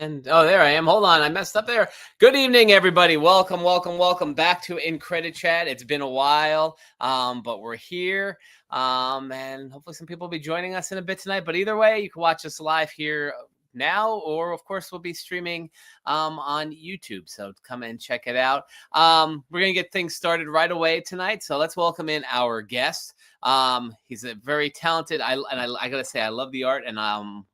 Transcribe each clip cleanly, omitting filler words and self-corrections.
And there I am. Hold on, I messed up there. Good evening, everybody. Welcome back to Incredichat. It's been a while, but we're here, and hopefully some people will be joining us in a bit tonight. But either way, you can watch us live here now, or of course we'll be streaming on YouTube, so come and check it out. We're gonna get things started right away tonight, so let's welcome in our guest. He's a very talented, I gotta say, I love the art, and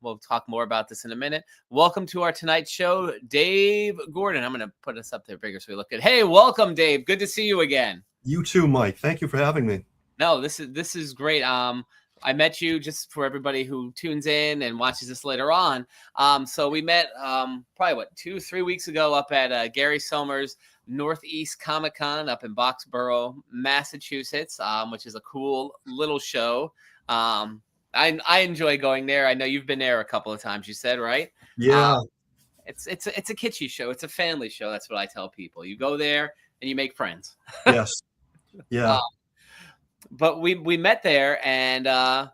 we'll talk more about this in a minute. Welcome to our tonight's show, Dave Gordon. I'm gonna put us up there bigger so we look good. Hey, welcome, Dave. Good to see you again. You too, Mike. Thank you for having me. No, this is great. I met you, just for everybody who tunes in and watches this later on. So we met probably 2-3 weeks ago up at Gary Somer's Northeast Comic Con up in Boxborough, Massachusetts, which is a cool little show. I enjoy going there. I know you've been there a couple of times. You said, right? Yeah. It's a kitschy show. It's a family show. That's what I tell people. You go there and you make friends. Yes. Yeah. But we met there, and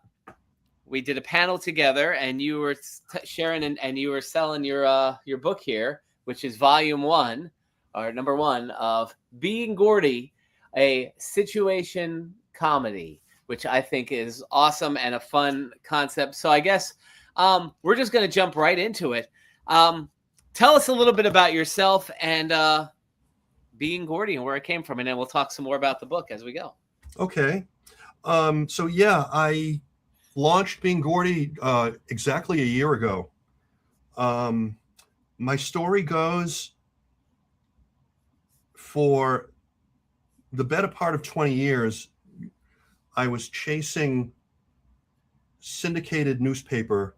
we did a panel together, and you were sharing and you were selling your book here, which is volume 1 or number 1 of Being Gordy, a situation comedy, which I think is awesome and a fun concept. So I guess we're just going to jump right into it. Tell us a little bit about yourself and Being Gordy and where it came from, and then we'll talk some more about the book as we go. Okay. So yeah, I launched Being Gordy exactly a year ago. My story goes, for the better part of 20 years, I was chasing syndicated newspaper.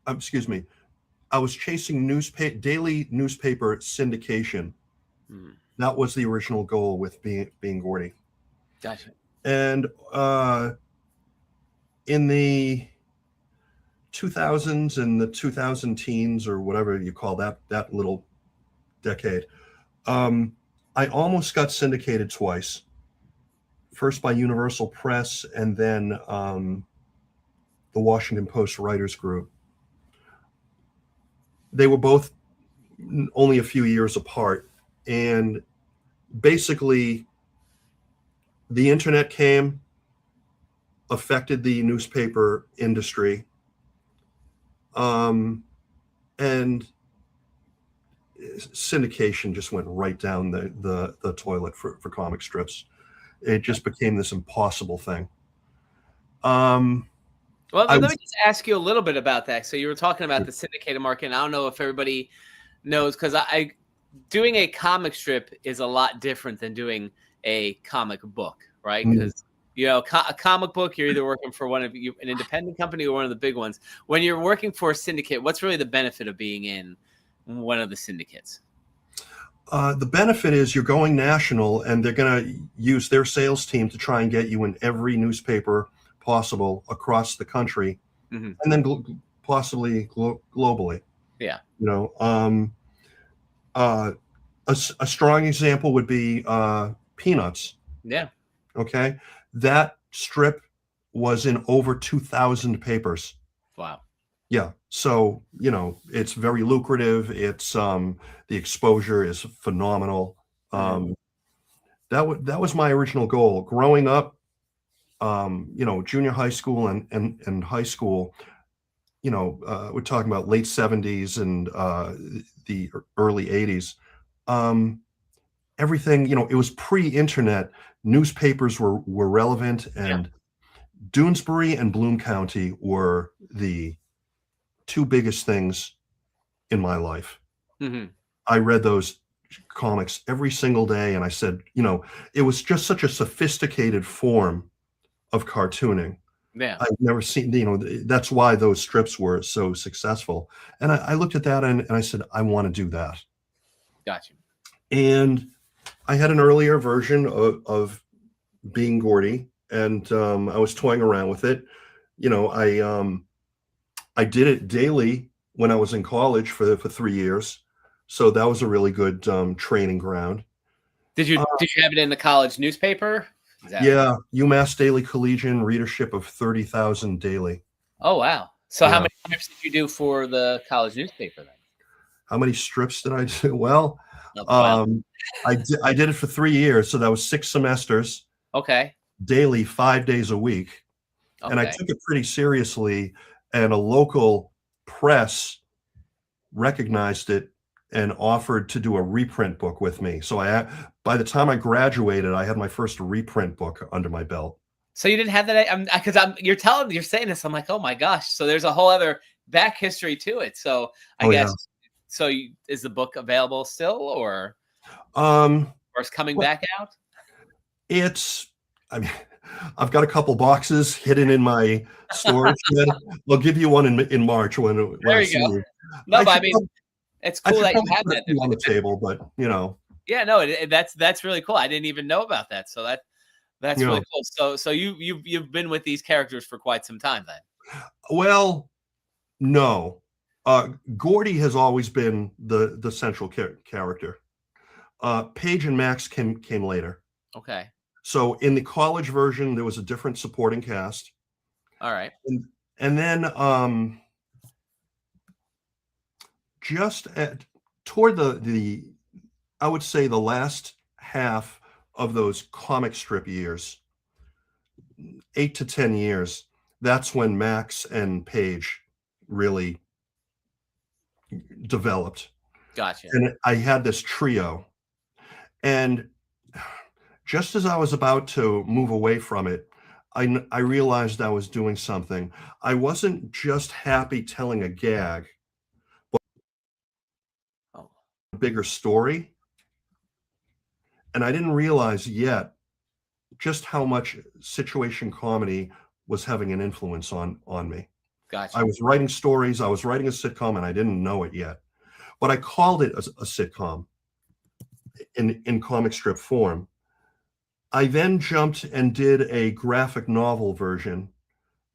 I was chasing daily newspaper syndication. That was the original goal with Being Gordy. Gotcha. And in the 2000s and the 2000 teens, or whatever you call that little decade, I almost got syndicated twice. First by Universal Press, and then the Washington Post Writers Group. They were both only a few years apart, and basically the internet came, affected the newspaper industry, and syndication just went right down the toilet for comic strips. It just became this impossible thing. Well, let me just ask you a little bit about that. So you were talking about the syndicated market, and I don't know if everybody knows, because doing a comic strip is a lot different than doing a comic book, right? Because a comic book, you're either working for an independent company or one of the big ones. When you're working for a syndicate, what's really the benefit of being in one of the syndicates? The benefit is you're going national, and they're going to use their sales team to try and get you in every newspaper possible across the country, and then possibly globally. Yeah. A strong example would be Peanuts. Yeah. Okay. That strip was in over 2,000 papers. Wow. Yeah. So, it's very lucrative. It's the exposure is phenomenal. That was my original goal. Growing up, junior high school and high school, we're talking about late 70s and the early 80s. Everything, it was pre-internet. Newspapers were relevant, and Doonesbury and Bloom County were the two biggest things in my life. I read those comics every single day, and I said, it was just such a sophisticated form of cartooning. Yeah. I've never seen, that's why those strips were so successful. And I looked at that and I said, I want to do that. Gotcha. And I had an earlier version of Being Gordy, and I was toying around with it. I did it daily when I was in college for 3 years. So that was a really good training ground. Did you have it in the college newspaper? Yeah, UMass Daily Collegian, readership of 30,000 daily. Oh, wow. So how many times did you do for the college newspaper then? how many strips did I do? Well, Oh, wow. I did it for 3 years, so that was 6 semesters, Okay. daily, 5 days a week, and I Okay. took it pretty seriously, and a local press recognized it and offered to do a reprint book with me. So by the time I graduated, I had my first reprint book under my belt. So you didn't have that, because you're saying this, I'm like, "Oh my gosh." So there's a whole other back history to it. So I Oh, yeah. guess, is the book available still, Um, or it's coming well, back out? it's I mean, I've got a couple boxes hidden in my storage shed. I'll give you one in March when There I you see go. you. No, I but I should mean, prob it's I cool should that you probably had put a that. few on the table, but, Yeah, no, that's really cool. I didn't even know about that. So that's you really know, cool. So you've been with these characters for quite some time then. well, no. Gordy has always been the central character. Paige and Max came later. Okay. So in the college version, there was a different supporting cast, All right. and then just toward the I would say the last half of those comic strip years, 8 to 10 years, that's when Max and Paige really developed. Gotcha. And I had this trio. And just as I was about to move away from it, I realized I was doing something. I wasn't just happy telling a gag, Oh, a bigger story. And I didn't realize yet just how much situation comedy was having an influence on me. I gotcha. was writing stories, I was writing a sitcom, and I didn't know it yet. But I called it a sitcom in comic strip form. I then jumped and did a graphic novel version,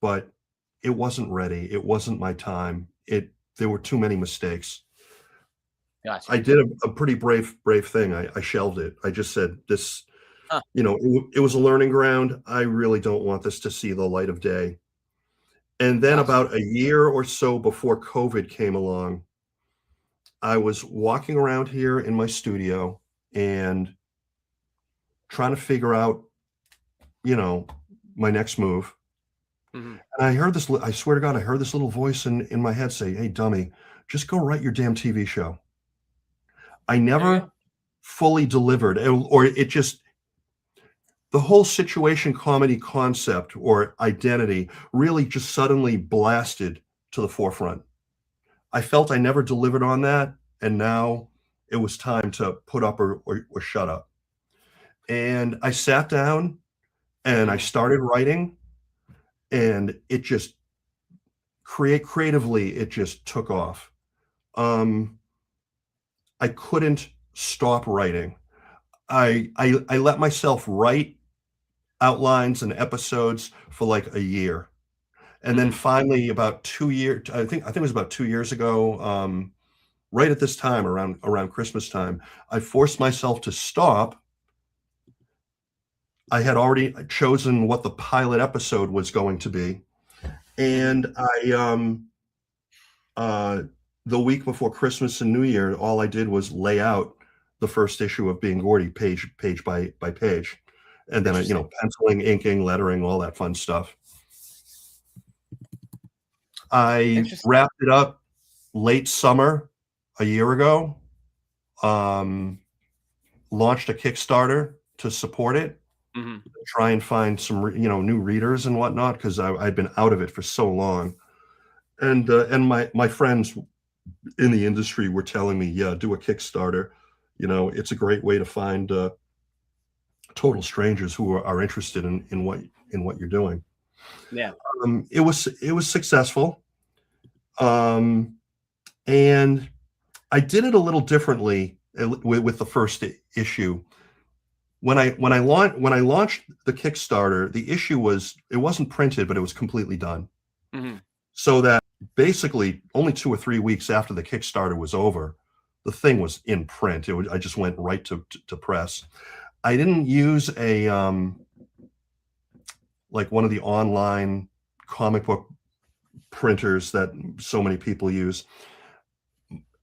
but it wasn't ready. It wasn't my time. There were too many mistakes. I Gotcha. did a pretty brave thing. I shelved it. I just said this, Huh. it was a learning ground. I really don't want this to see the light of day. And then Gotcha. about a year or so before COVID came along, I was walking around here in my studio and trying to figure out, you know, my next move. Mhm. And I swear to God, I heard this little voice in my head say, "Hey, dummy, just go write your damn TV show." I There you never go. fully delivered, or it just, the whole situation comedy concept or identity really just suddenly blasted to the forefront. I felt I never delivered on that. And now it was time to put up or shut up. And I sat down and I Mhm. started writing, and it just creatively, it just took off. Um, I couldn't stop writing. I let myself write outlines and episodes for like a year. And then Mhm. finally about 2 years, I think it was about 2 years ago, right at this time, around Christmas time, I forced myself to stop. I had already chosen what the pilot episode was going to be. Mhm. And uh, the week before Christmas and New Year, all I did was lay out the first issue of Being Gordy, page by page, and then Interesting. penciling, inking, lettering, all that fun stuff. I Interesting. wrapped it up late summer a year ago. Um, Launched a Kickstarter to support it, Mhm. try and find some new readers and whatnot, because I'd been out of it for so long. And my friends in the industry were telling me, yeah, do a Kickstarter. It's a great way to find total strangers who are interested in what you're doing. Yeah. It was successful, um, and I did it a little differently with the first issue. When I launched the Kickstarter, the issue it wasn't printed, but it was completely done. Mhm. So that basically only 2 or 3 weeks after the Kickstarter was over, the thing was in print. I just went right to press. I didn't use a like one of the online comic book printers that so many people use.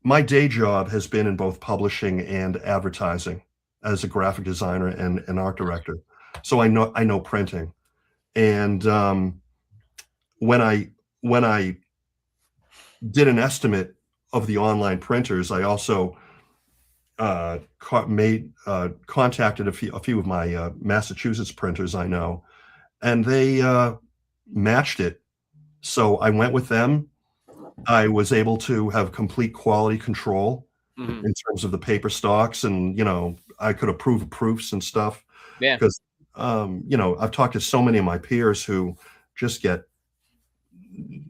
my day job has been in both publishing and advertising as a graphic designer and an art director. So I know printing. And when I did an estimate of the online printers, I also contacted a few of my Massachusetts printers I know, and they matched it. So I went with them. I was able to have complete quality control in terms of the paper stocks, and I could approve proofs and stuff. Yeah. Because I've talked to so many of my peers who just get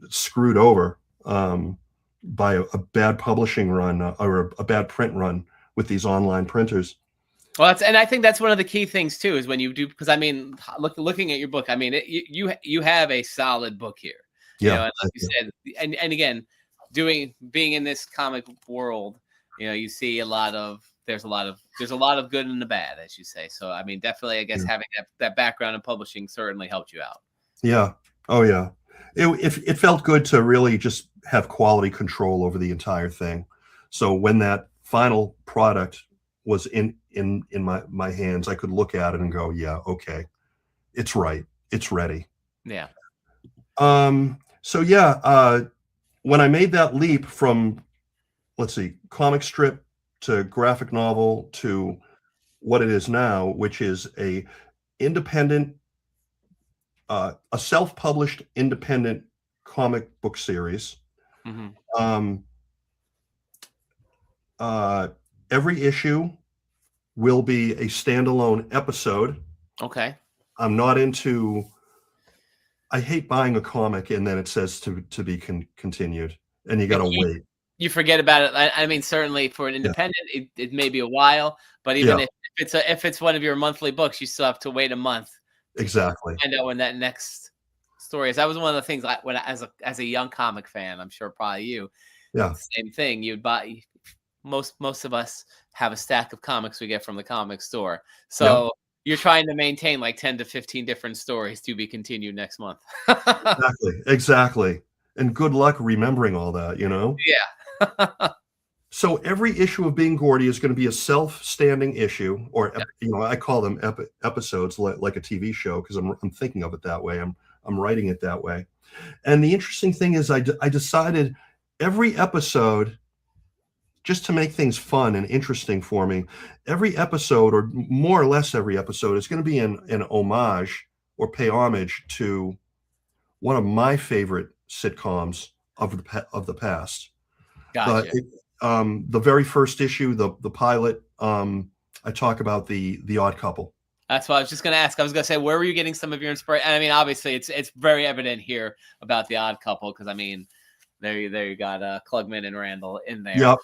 screwed over by a bad publishing run or a bad print run with these online printers. Well, and I think that's one of the key things too, is when you do, because I mean, looking at your book, I mean, you have a solid book here. Yeah, and like you said, and again, being in this comic world, you see there's a lot of good and the bad, as you say. So I mean, definitely, I guess having that background in publishing certainly helped you out. Yeah. Oh yeah. It felt good to really just have quality control over the entire thing. So when that final product was in my hands, I could look at it and go, yeah, okay, it's right, it's ready. Yeah. So yeah, when I made that leap from, let's see, comic strip to graphic novel to what it is now, which is a self-published independent comic book series. Every issue will be a standalone episode. Okay. I'm not into. I hate buying a comic and then it says to be continued, and you got to wait. You forget about it. I mean, certainly for an independent, it may be a while, but even if it's one of your monthly books, you still have to wait a month. Exactly. Find out when that next story is. That was one of the things when as a young comic fan, I'm sure probably you. Yeah. Same thing. You'd buy. Most of us have a stack of comics we get from the comic store. So you're trying to maintain like 10 to 15 different stories to be continued next month. Exactly. And good luck remembering all that, Yeah. So every issue of Being Gordy is going to be a self-standing issue, or I call them episodes, like a TV show, because I'm thinking of it that way. I'm writing it that way. And the interesting thing is, I decided every episode, just to make things fun and interesting for me, every episode, or more or less every episode, is going to be an homage or pay homage to one of my favorite sitcoms of the past. Gotcha. The very first issue, the pilot, I talk about the Odd Couple. That's what I was just going to ask. I was going to say, where were you getting some of your inspiration? I mean, obviously, it's very evident here about the Odd Couple, because I mean, there you got Klugman and Randall in there. Yep.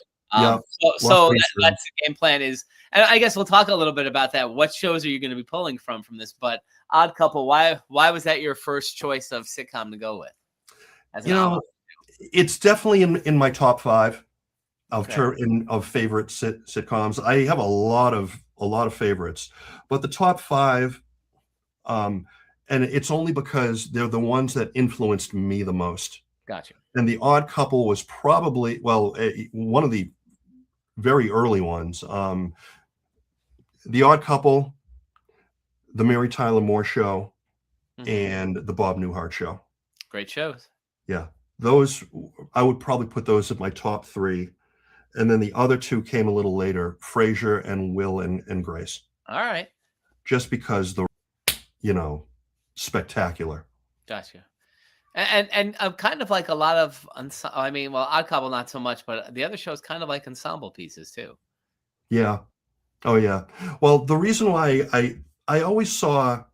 So that's the game plan is, and I guess we'll talk a little bit about that. What shows are you going to be pulling from this? But Odd Couple, why was that your first choice of sitcom to go with? It's definitely in my top 5 of favorite sitcoms. I have a lot of favorites, but the top 5, and it's only because they're the ones that influenced me the most. Gotcha. And the Odd Couple was probably one of the very early ones. The Odd Couple, the Mary Tyler Moore Show, and the Bob Newhart Show. Great shows. Yeah, those, I would probably put those at my top 3. And then the other 2 came a little later, Frasier and Will and Grace. All right. Just because spectacular. Gotcha. And kind of like a lot of, I mean, well, Odd Couple not so much, but the other shows kind of like ensemble pieces too. Yeah. Oh yeah. Well, the reason why I always saw,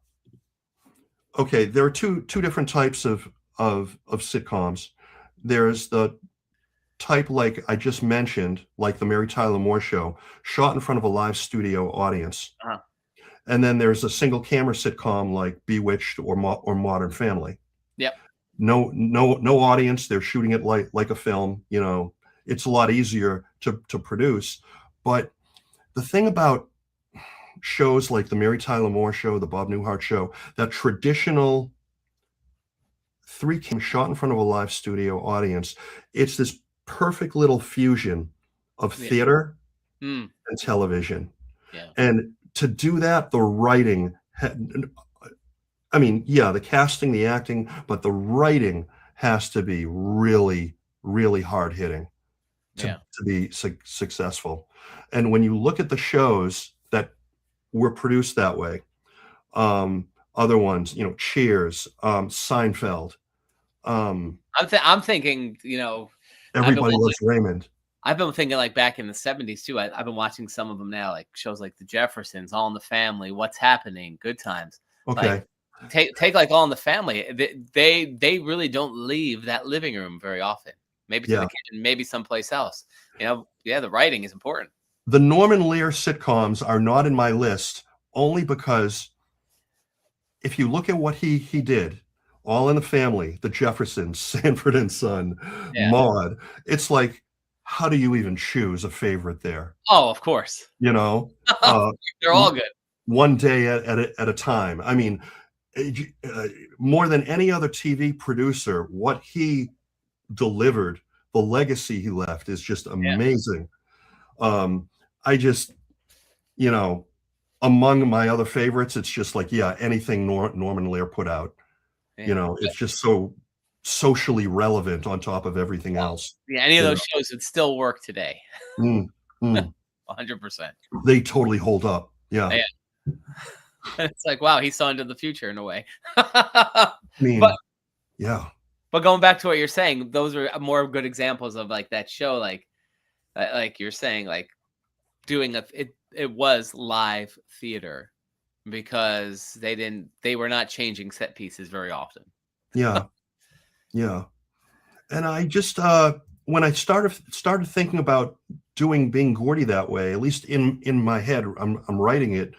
okay, there are two different types of sitcoms. There's the type like I just mentioned, like the Mary Tyler Moore Show, shot in front of a live studio audience. And then there's a single camera sitcom like Bewitched or Modern Family. Yep. No audience. They're shooting it like a film. It's a lot easier to produce. But the thing about shows like the Mary Tyler Moore Show, the Bob Newhart Show, that traditional 3 cam shot in front of a live studio audience, it's this perfect little fusion of Yeah. theater Mm. and television. Yeah. And to do that, the writing, I mean, yeah, the casting, the acting, but the writing has to be really, really hard hitting Yeah. to be successful. And when you look at the shows that were produced that way, other ones, Cheers, Seinfeld, I'm thinking, I've been Everybody Loves Raymond. I've been thinking like back in the 70s too. I've been watching some of them now, like shows like The Jeffersons, All in the Family, What's Happening, Good Times. Like Okay. take like All in the Family. They really don't leave that living room very often. Maybe to the Yeah. kitchen, maybe someplace else. Yeah, the writing is important. The Norman Lear sitcoms are not in my list only because if you look at what he did, All in the Family, The Jeffersons, Sanford and Son, Yeah. Maude, it's like, how do you even choose a favorite there? Oh, of course. Uh, They're all good. One day at a time. I mean, more than any other TV producer, what he delivered, the legacy he left is just amazing. I just, among my other favorites, it's just like, anything Norman Lear put out, it's just so socially relevant on top of everything else. Yeah, any of those shows would still work today. 100%. They totally hold up. Yeah. It's like, wow, he saw into the future in a way. I mean, But going back to what you're saying, those are more good examples of like that show, like you're saying, like doing it was live theater because they were not changing set pieces very often. Yeah. And I just when I started thinking about being Gordy that way, at least in my head, I'm writing it,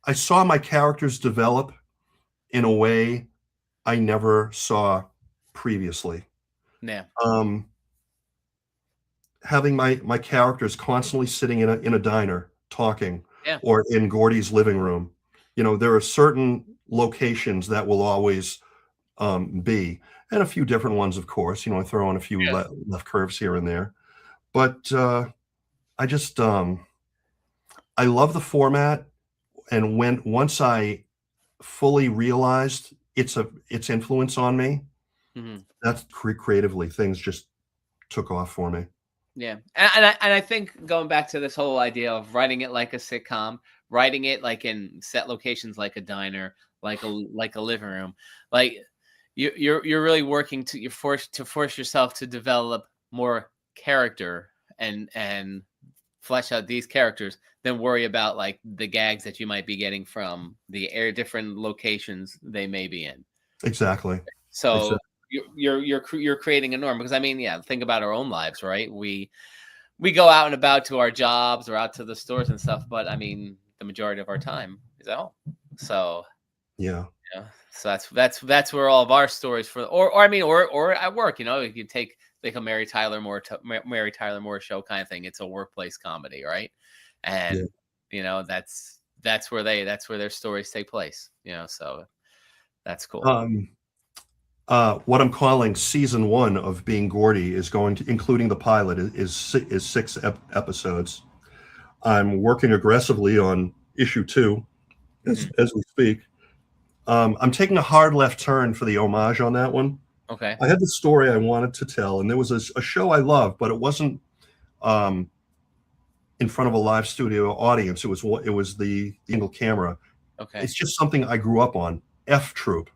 I saw my characters develop in a way I never saw previously. Yeah. Having my characters constantly sitting in a diner talking, Yeah. or in Gordy's living room. There are certain locations that will always be, and a few different ones, of course. I throw in a few left curves here and there, but I just I love the format, and once I fully realized its influence on me, that's creatively things just took off for me. Yeah, and I think going back to this whole idea of writing it like a sitcom, writing it like in set locations, like a diner, like a living room, like you're really working to force yourself to develop more character and flesh out these characters than worry about like the gags that you might be getting from the different locations they may be in. Exactly. So you're creating a norm, because I mean, think about our own lives, right? We go out and about to our jobs or out to the stores and stuff, but I mean, the majority of our time is at home. So so that's where all of our stories or at work, you can take like a Mary Tyler Moore show kind of thing. It's a workplace comedy, right? And that's where their stories take place. So that's cool. What I'm calling season 1 of Being Gordy is going to, including the pilot, is 6 episodes. I'm working aggressively on issue 2 as we speak. I'm taking a hard left turn for the homage on that one. Okay. I had the story I wanted to tell, and there was a show I loved, but it wasn't in front of a live studio audience. It was the single camera. Okay. It's just something I grew up on. F Troop.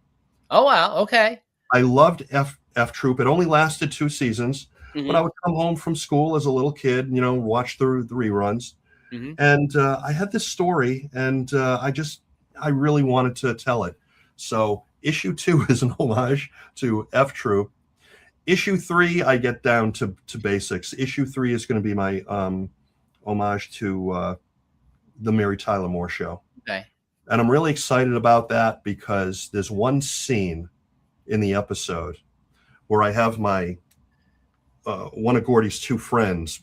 Oh wow. Okay. I loved F Troop. It only lasted 2 seasons, but I would come home from school as a little kid, watch the reruns. And I had this story, and I really wanted to tell it. So issue 2 is an homage to F Troop. Issue 3, I get down to basics. Issue 3 is going to be my homage to the Mary Tyler Moore Show. Okay. And I'm really excited about that because there's one scene in the episode where I have my one of Gordy's 2 friends,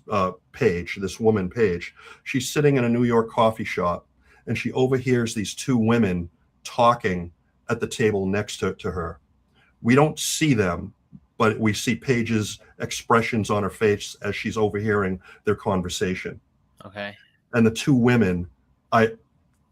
Paige, this woman Paige. She's sitting in a New York coffee shop, and she overhears these 2 women talking at the table next to her. We don't see them, but we see Paige's expressions on her face as she's overhearing their conversation. Okay. And the two women, I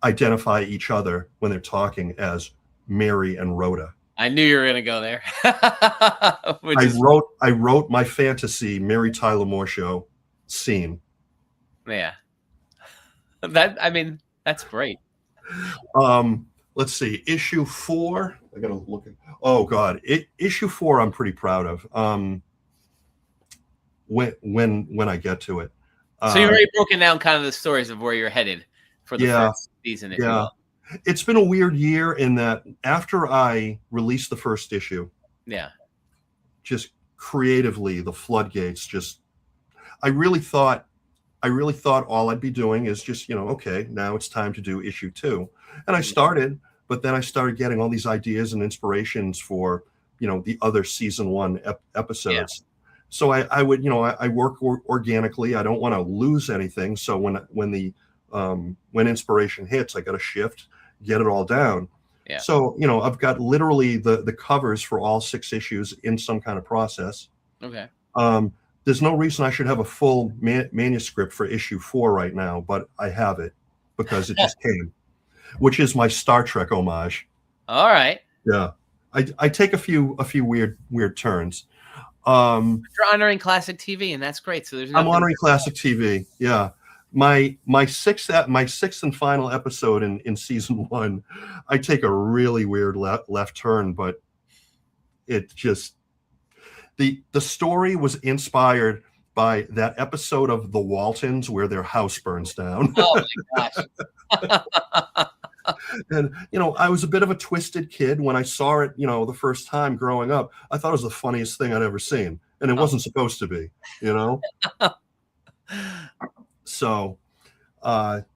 identify each other when they're talking as Mary and Rhoda. I knew you were gonna go there. I wrote my fantasy Mary Tyler Moore Show scene. Yeah. That's great. Let's see, issue 4. I gotta look at. Oh God, issue 4. I'm pretty proud of. When I get to it. So you've already broken down kind of the stories of where you're headed for the first season, if you will. It's been a weird year in that after I released the first issue, just creatively the floodgates just. I really thought all I'd be doing is just, okay, now it's time to do issue 2. And I started, but then I started getting all these ideas and inspirations for, the other season 1 episodes. Yeah. So I would, I work organically. I don't want to lose anything. So when inspiration hits, I got to shift, get it all down. Yeah. So, I've got literally the covers for all 6 issues in some kind of process. Okay. There's no reason I should have a full manuscript for issue 4 right now, but I have it because it just came, which is my Star Trek homage. All right. Yeah. I take a few weird turns. You're honoring classic TV, and that's great. So I'm honoring classic TV. Yeah. My sixth and final episode in season 1, I take a really weird left turn, but it just the story was inspired by that episode of The Waltons where their house burns down. Oh my gosh. And I was a bit of a twisted kid when I saw it, the first time growing up. I thought it was the funniest thing I'd ever seen, and it wasn't supposed to be, So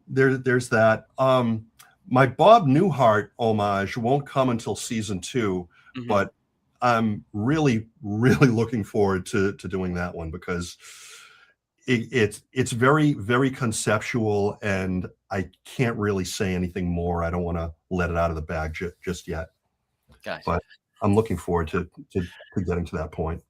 there's that. My Bob Newhart homage won't come until season 2, but I'm really, really looking forward to doing that one because it's very, very conceptual, and I can't really say anything more. I don't want to let it out of the bag just yet. Gotcha. But I'm looking forward to getting to that point.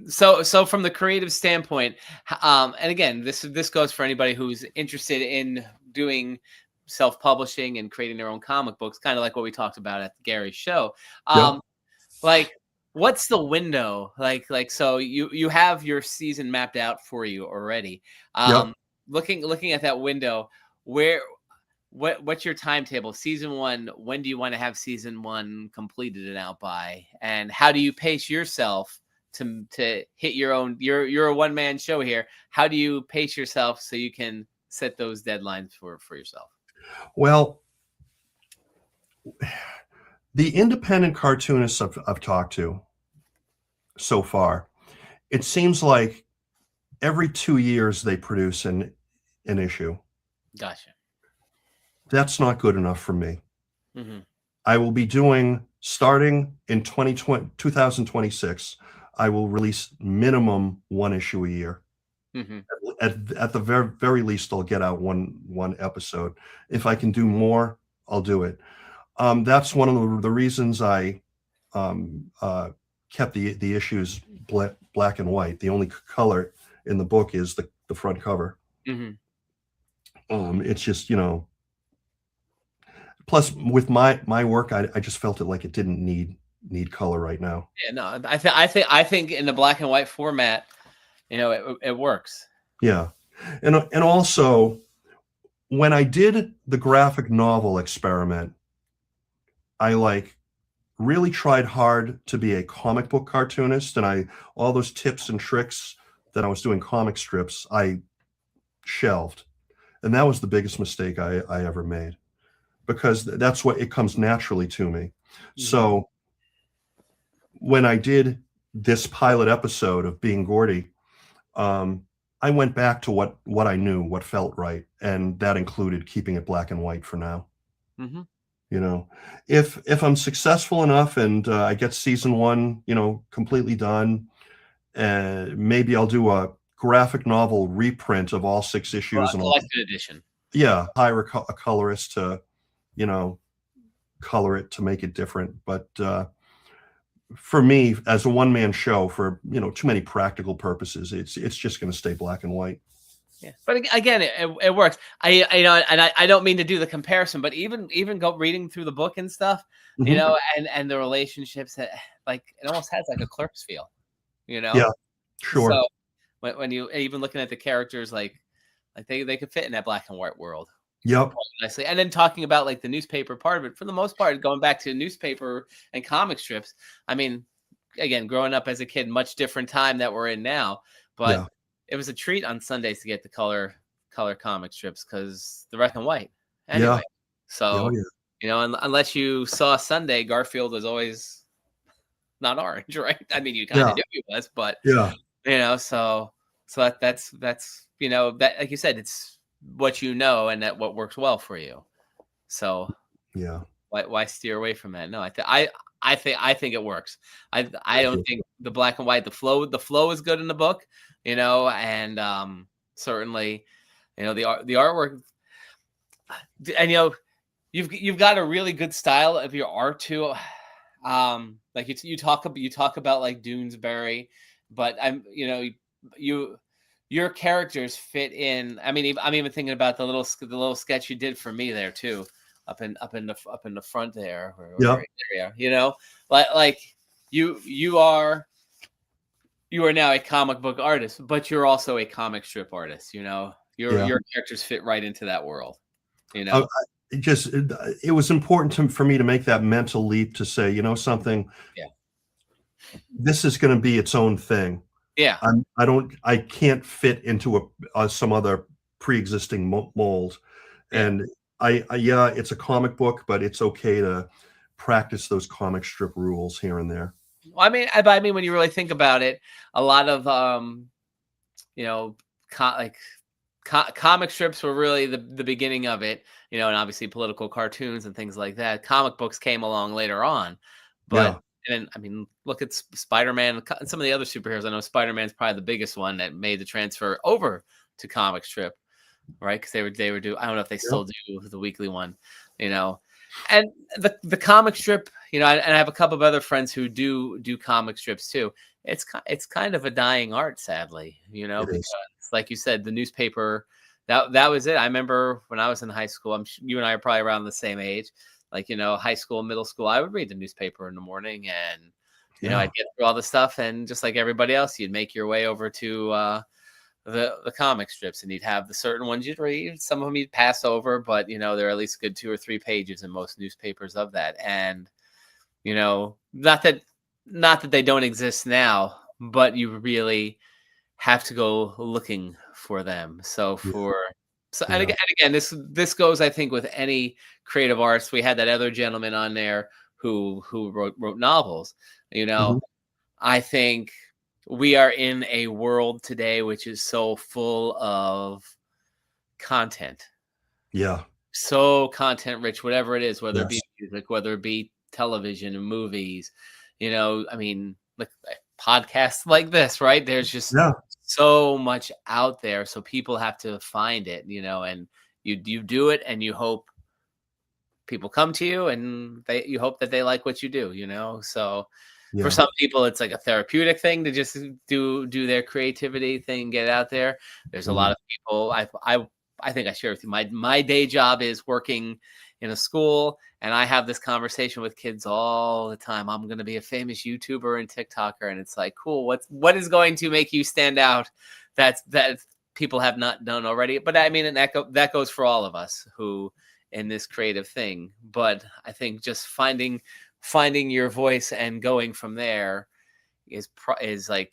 So from the creative standpoint, and again, this goes for anybody who's interested in doing self-publishing and creating their own comic books, kind of like what we talked about at Gary's show. Like, what's the window? Like so you have your season mapped out for you already. Looking at that window, what's your timetable? Season 1, when do you want to have season 1 completed and out by? And how do you pace yourself to hit your own? You're a one-man show here. How do you pace yourself so you can set those deadlines for yourself? Well, the independent cartoonists I've talked to so far, it seems like every 2 years they produce an issue. Gotcha. That's not good enough for me. I will be doing, starting in 2026, I will release minimum 1 issue a year. At the very, very least, I'll get out one episode. If I can do more, I'll do it. That's one of the reasons I kept the issues black and white. The only color in the book is the front cover. It's just, plus with my work, I just felt it like it didn't need color right now. Yeah, no, I think in the black and white format, it works. Yeah. And also when I did the graphic novel experiment, I really tried hard to be a comic book cartoonist, and all those tips and tricks that I was doing comic strips, I shelved. And that was the biggest mistake I ever made, because that's what it comes naturally to me. So when I did this pilot episode of Being Gordy, I went back to what I knew, what felt right. And that included keeping it black and white for now. If I'm successful enough and I get season 1, completely done, maybe I'll do a graphic novel reprint of all 6 issues. A collected edition. Yeah, hire a colorist to, color it to make it different. But for me, as a one-man show, for too many practical purposes, it's just going to stay black and white. Yeah, but again, it works. I don't mean to do the comparison, but even go reading through the book and stuff, Mhm. and the relationships, that like it almost has like a Clerks feel, you know. Yeah, sure. So when you even looking at the characters, like they could fit in that black and white world Yep. quite nicely. And then talking about like the newspaper part of it, for the most part, going back to newspaper and comic strips. I mean, again, growing up as a kid, much different time that we're in now, but Yeah. it was a treat on Sundays to get the color comic strips because the red and white Yeah. anyway. Yeah. Oh, So, yeah. unless you saw Sunday, Garfield was always not orange, right? I mean, you kind Yeah. of knew he was, but Yeah. so that's that, like you said, it's what and that what works well for you. So Yeah. why steer away from that? No, I think it works. I Thank don't you. think the black and white, the flow is good in the book, and certainly, the artwork, and you've got a really good style of your art too. Like you talk about like Doonesbury, but you your characters fit in. I mean, I'm even thinking about the little sketch you did for me there too, up in the front there, or Yeah. right there, like you are now a comic book artist, but you're also a comic strip artist. Your Yeah. your characters fit right into that world. You I, know, it was important for me to make that mental leap to say, something, yeah, this is going to be its own thing. yeah, I can't fit into some other pre-existing mold. yeah. And yeah, it's a comic book, but it's okay to practice those comic strip rules here and there. Well, I mean, when you really think about it, a lot of you know, like comic strips were really the beginning of it, and obviously political cartoons and things like that. Comic books came along later on, but Yeah. and I mean, look at Spider-Man and some of the other superheroes. I know Spider-Man's probably the biggest one that made the transfer over to comic strip, right? Because they were do. I don't know if they Yeah. still do the weekly one, you know. And the comic strip, and I have a couple of other friends who do comic strips too. It's kind of a dying art, sadly, It because is. like you said, the newspaper, that was it. I remember when I was in high school. You and I are probably around the same age. Like high school, middle school, I would read the newspaper in the morning, and Yeah. I'd get through all the stuff, and just like everybody else, you'd make your way over to the comic strips, and you'd have the certain ones you'd read. Some of them you'd pass over, but there are at least a good 2 or 3 pages in most newspapers of that. And not that they don't exist now, but you really have to go looking for them. So Yeah. and Yeah. again, this goes, I think, with any creative arts. We had that other gentleman on there who wrote novels. Mhm. I think we are in a world today which is so full of content, Yeah. so content rich, whatever it is, whether it be Yes. music, whether it be television and movies, I mean, like podcasts like this, right? There's just Yeah. so much out there. So people have to find it, and you do it, and you hope people come to you, and you hope that they like what you do, So for Yeah. some people, it's like a therapeutic thing to just do their creativity thing, get out there. There's a lot Mhm. of people. I think I share with you. My day job is working in a school, and I have this conversation with kids all the time. I'm going to be a famous YouTuber and TikToker, and it's like, cool. What is going to make you stand out? That people have not done already. But I mean, and that goes for all of us who in this creative thing. But I think just finding your voice and going from there is like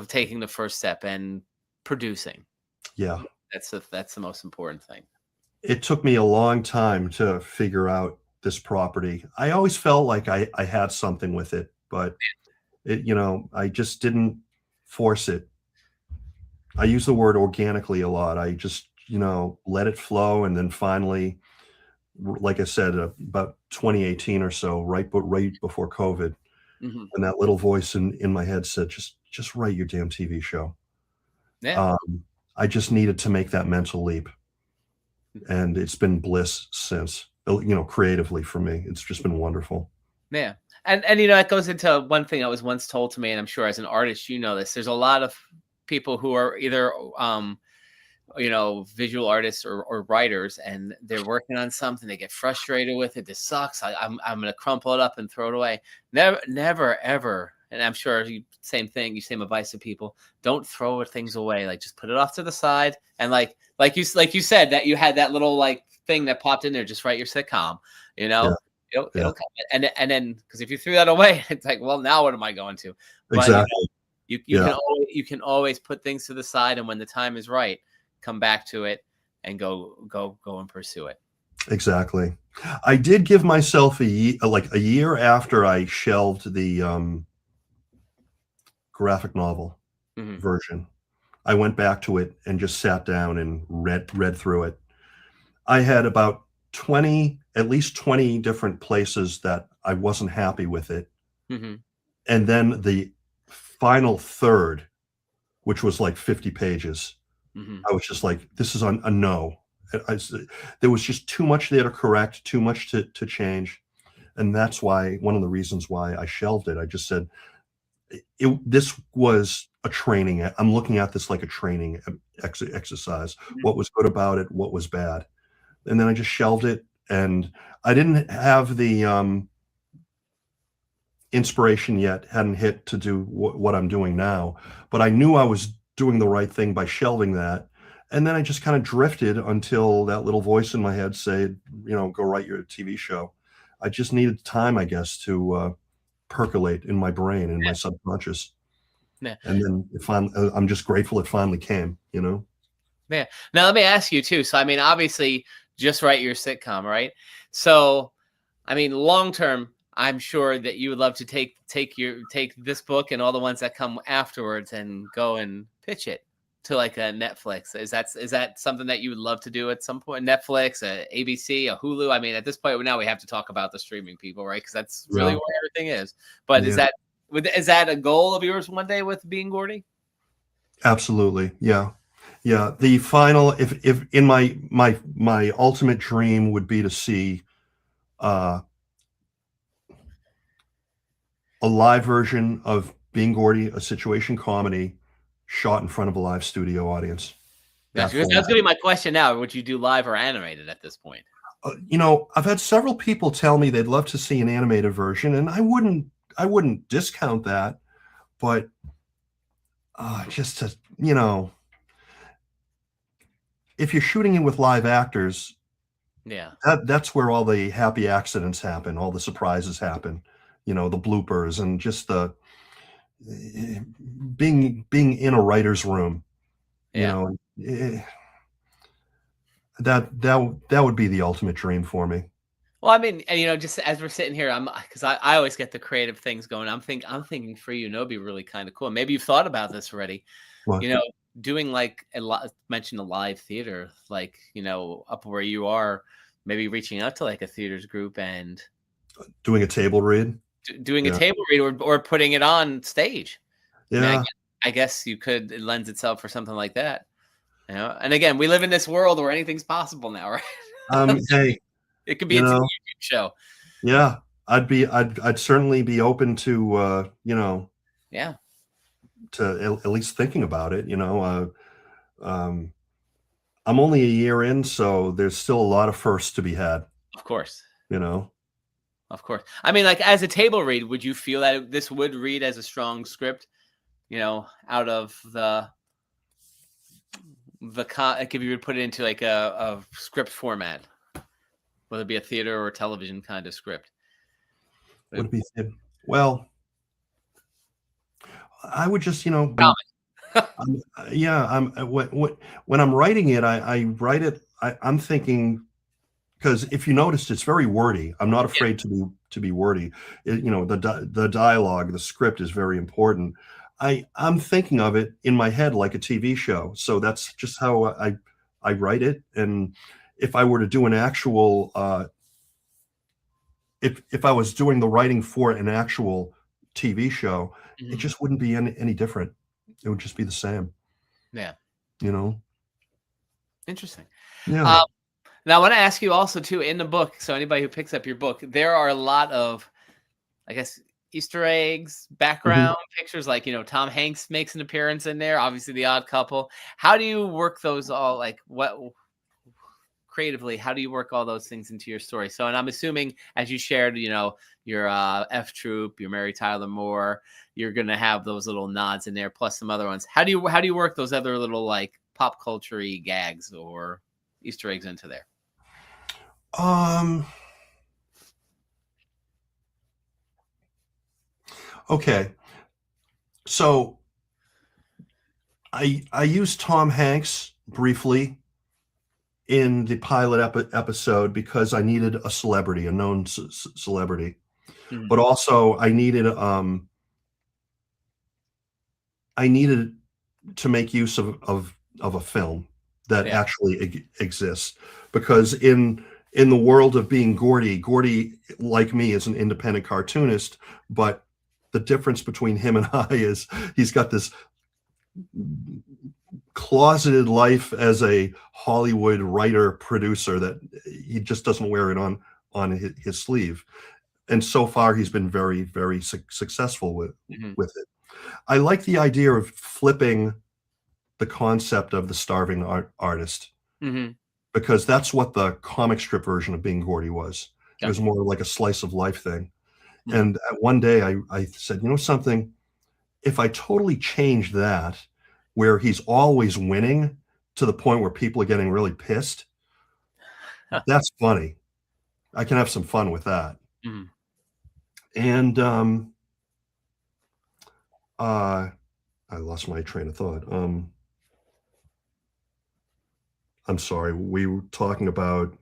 taking the first step and producing. Yeah. That's the most important thing. It took me a long time to figure out this property. I always felt like I had something with it, but I just didn't force it. I use the word organically a lot. I just, let it flow. And then finally, like I said, about 2018 or so, right before COVID, Hmm. and that little voice in my head said, just write your damn TV show. Yeah. Um, I just needed to make that mental leap. And it's been bliss since, creatively for me. It's just been wonderful. Yeah. And that goes into one thing that was once told to me, and I'm sure as an artist, you know this. There's a lot of people who are either visual artists or writers, and they're working on something, they get frustrated with it. This sucks. I'm gonna crumple it up and throw it away. Never ever. And I'm sure same thing, you same advice to people. Don't throw things away. Like just put it off to the side. And like you said that you had that little like thing that popped in there, just write your sitcom, you Yeah, know. yeah, It'll come and then because if you threw that away, it's like, well, now what am I going to? But exactly. Yeah, you can always put things to the side, and when the time is right, come back to it and go and pursue it. exactly. I did give myself like a year after I shelved the graphic novel Hmm. version. I went back to it and just sat down and read through it. I had about 20, at least 20 different places that I wasn't happy with it. Hmm. And then the final third, which was like 50 pages, Hmm. I was just like, this is a no. There was just too much there to correct, too much to change. And that's why, one of the reasons why I shelved it. I just said, this was a training. I'm looking at this like a training exercise. What was good about it? What was bad? And then I just shelved it. And I didn't have the inspiration yet, hadn't hit to do what I'm doing now. But I knew I was doing the right thing by shelving that. And then I just kind of drifted until that little voice in my head said, go write your TV show. I just needed time, I guess, to percolate in my brain, in my subconscious. Yeah. And then I'm just grateful it finally came, Yeah. Now let me ask you too. So I mean, obviously, just write your sitcom, right? So I mean, long term, I'm sure that you would love to take this book and all the ones that come afterwards and go and pitch it to like a Netflix. Is that something that you would love to do at some point? Netflix, a ABC, a Hulu. I mean, at this point now we have to talk about the streaming people, right? Because that's really Yeah. where everything is. But Yeah, is that a goal of yours one day with being Gordy? absolutely. Yeah. Yeah. The final, if in my ultimate dream would be to see uh, a live version of Being Gordy, a situation comedy shot in front of a live studio audience. That Gotcha. That's format. gonna be my question now. Would you do live or animated at this point? I've had several people tell me they'd love to see an animated version, and I wouldn't discount that, but just to, if you're shooting it with live actors, Yeah. that's where all the happy accidents happen, all the surprises happen, the bloopers, and just the being in a writer's room, you Yeah. know, eh, that would be the ultimate dream for me. Well, I mean, and just as we're sitting here, I'm because I always get the creative things going. I'm thinking for you, it'd be really kind of cool. Maybe you've thought about this already. What? You know, doing like a lot mentioned a live theater, like up where you are, maybe reaching out to like a theaters group and Doing a table read? doing a Yeah. table read or putting it on stage. I mean, Yeah. I guess you could. It lends itself for something like that. And again, we live in this world where anything's possible now, right? Hey, It could be you a know, YouTube show. yeah, I'd certainly be open to, Yeah, to at least thinking about it, um, I'm only a year in, so there's still a lot of firsts to be had, of course. you know? Of course. I mean, like as a table read, would you feel that this would read as a strong script? Out of like if you would put it into like a script format, whether it be a theater or television kind of script. Would it be well, I would just, yeah, when I'm writing it, I write it, I'm thinking, because if you noticed, it's very wordy. I'm not Yeah. afraid to be wordy. The dialogue, the script is very important. I'm thinking of it in my head like a TV show. So that's just how I write it. And if I were to do an actual, if I was doing the writing for an actual TV show, it Mhm. just wouldn't be any different. It would just be the same, Yeah. you know? Interesting. Yeah. Um, Now, I want to ask you also too in the book. So anybody who picks up your book, there are a lot of I guess, Easter eggs, background pictures, like, Tom Hanks makes an appearance in there, obviously The Odd Couple. How do you work those all, like, what creatively, how do you work all those things into your story? So, and I'm assuming, as you shared, your F Troop, your Mary Tyler Moore, you're gonna have those little nods in there, plus some other ones. How do you work those other little, like, pop culture-y gags or Easter eggs into there? Okay. So I used Tom Hanks briefly in the pilot episode because I needed a celebrity, a known celebrity, but also I needed to make use of a film that actually exists, because in the world of being Gordy, like me, is an independent cartoonist, but the difference between him and I is he's got this closeted life as a Hollywood writer producer that he just doesn't wear it on his sleeve, and so far he's been very, very successful with it. I like the idea of flipping the concept of the starving artist, because that's what the comic strip version of Being Gordy was. It was more like a slice of life thing. And one day I said, something, if I totally changed that, where he's always winning to the point where people are getting really pissed, that's funny. I can have some fun with that. And I lost my train of thought. I'm sorry. We were talking about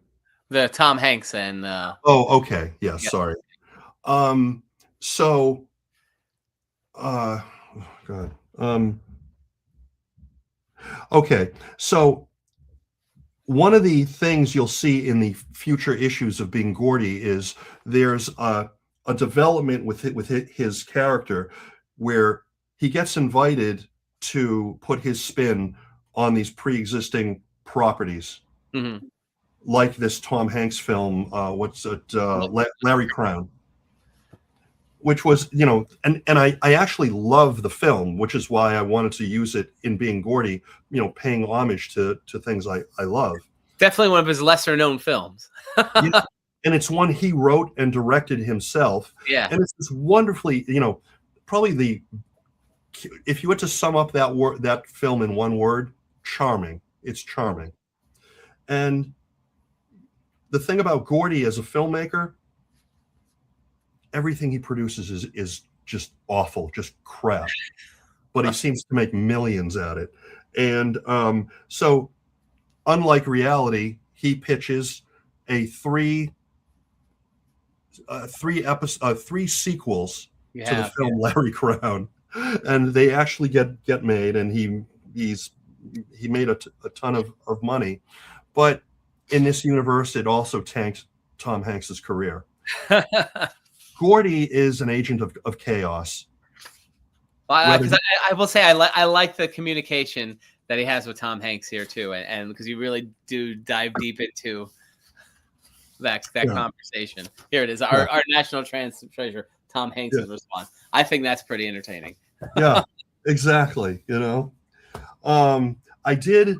the Tom Hanks and. Oh, okay. Yeah. Sorry. So, oh God. Okay. So one of the things you'll see in the future issues of Being Gordy is there's a development with his character where he gets invited to put his spin on these pre-existing properties, like this Tom Hanks film, what's it, Larry Crown, which was, and I actually love the film, which is why I wanted to use it in Being Gordy, paying homage to things I love. Definitely one of his lesser known films. Yeah. And it's one he wrote and directed himself. Yeah. And it's this wonderfully, probably if you were to sum up that film in one word, charming. It's charming. And the thing about Gordy as a filmmaker, everything he produces is just awful, just crap. But he seems to make millions at it. And so, unlike reality, he pitches three sequels to the film Larry Crown, and they actually get made, and he made a ton of money. But in this universe, it also tanked Tom Hanks's career. Gordy is an agent of chaos. Because I will say I like the communication that he has with Tom Hanks here too, and because you really do dive deep into that conversation. Here it is, our national treasure, Tom Hanks' response. I think that's pretty entertaining. Yeah, exactly. I did,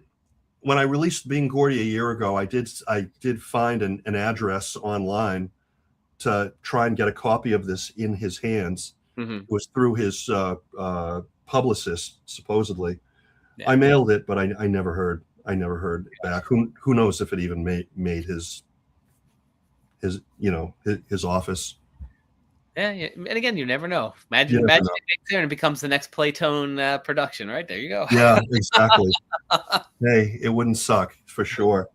when I released Being Gordy a year ago, I did find an address online to try and get a copy of this in his hands. It was through his publicist, supposedly. I mailed it, but I never heard back. Who knows if it even made his office. Yeah, and again, you never know. Magic makes there, and it becomes the next Playtone production. Right there, you go. Yeah, exactly. Hey, it wouldn't suck for sure.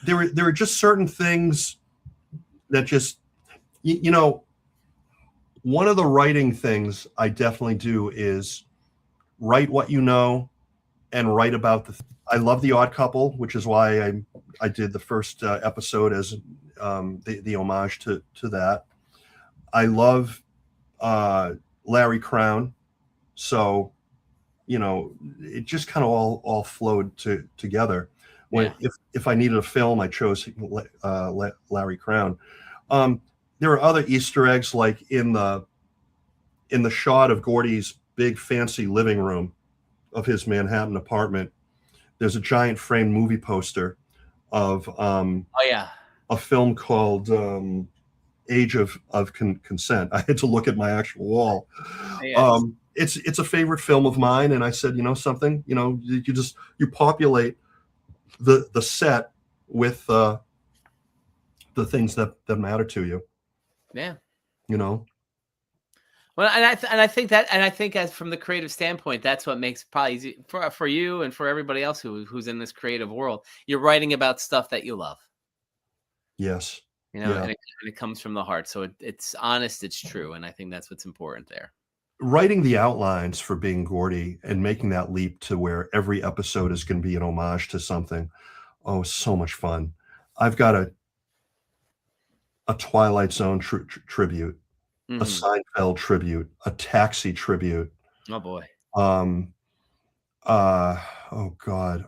There are just certain things that just, one of the writing things I definitely do is write what you know and write about I love The Odd Couple, which is why I did the first episode as the homage to that. I love Larry Crown, so it just kind of all flowed together. If I needed a film, I chose Larry Crown. There are other Easter eggs, like in the shot of Gordy's big fancy living room of his Manhattan apartment. There's a giant framed movie poster of Oh yeah. a film called Age of Consent. I had to look at my actual wall. Yes. It's a favorite film of mine, and I said, you know something, you populate the set with the things that matter to you. Yeah. You know. Well, and I think that, and I think as from the creative standpoint, that's what makes probably easy for you and for everybody else who's in this creative world. You're writing about stuff that you love, Yes. and Yeah. it comes from the heart. So it's honest, it's true, and I think that's what's important there. Writing the outlines for Being Gordy and making that leap to where every episode is going to be an homage to something. Oh, so much fun. I've got a Twilight Zone tribute, a Hmm. Seinfeld tribute, a Taxi tribute. Oh boy. Um, oh God.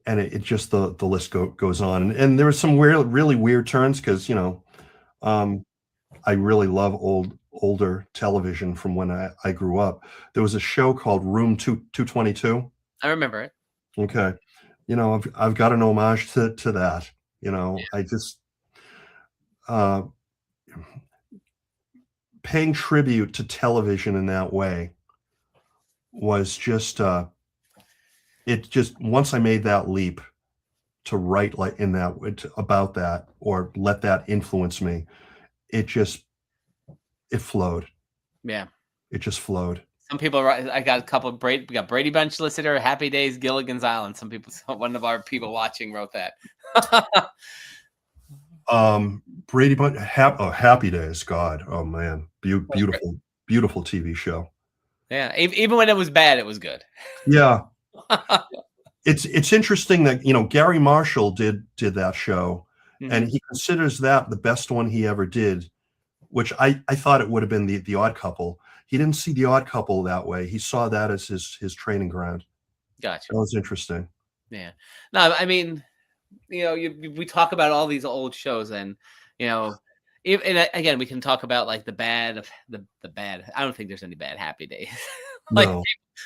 And it just the list goes on. And there were some really weird turns because, I really love older television from when I grew up. There was a show called Room 222. I remember it. Okay. I've got an homage to that. I just uh, paying tribute to television in that way was just it just once I made that leap to write like in that about that or let that influence me, it flowed. Yeah. It just flowed. Some people write. I got a couple of We got Brady Bunch listed here. Happy Days, Gilligan's Island. Some people. One of our people watching wrote that. Brady Bunch, Happy Days. God, oh man, beautiful TV show. Yeah, even when it was bad, it was good. Yeah, it's interesting that Garry Marshall did that show, and he considers that the best one he ever did, which I thought it would have been the Odd Couple. He didn't see the Odd Couple that way. He saw that as his training ground. Gotcha. That was interesting. Yeah. No, I mean, we talk about all these old shows, and and again, we can talk about like the bad of the bad. I don't think there's any bad Happy Days. Like No,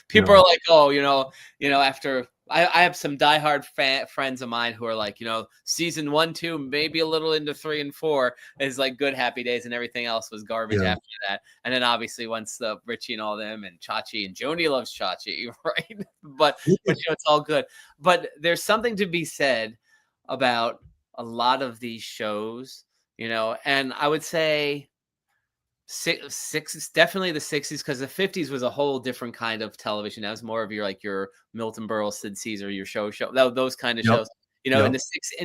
people no. are like, oh, after I have some diehard friends of mine who are like, season 1, 2, maybe a little into 3 and 4 is like good Happy Days, and everything else was garbage Yeah. after that. And then obviously once the Richie and all them and Chachi and Joni loves Chachi, right? But it's all good. But there's something to be said about a lot of these shows, and I would say six definitely the 60s, because the 50s was a whole different kind of television. That was more of your Milton Berle, Sid Caesar, your show those kind of Yep. shows. In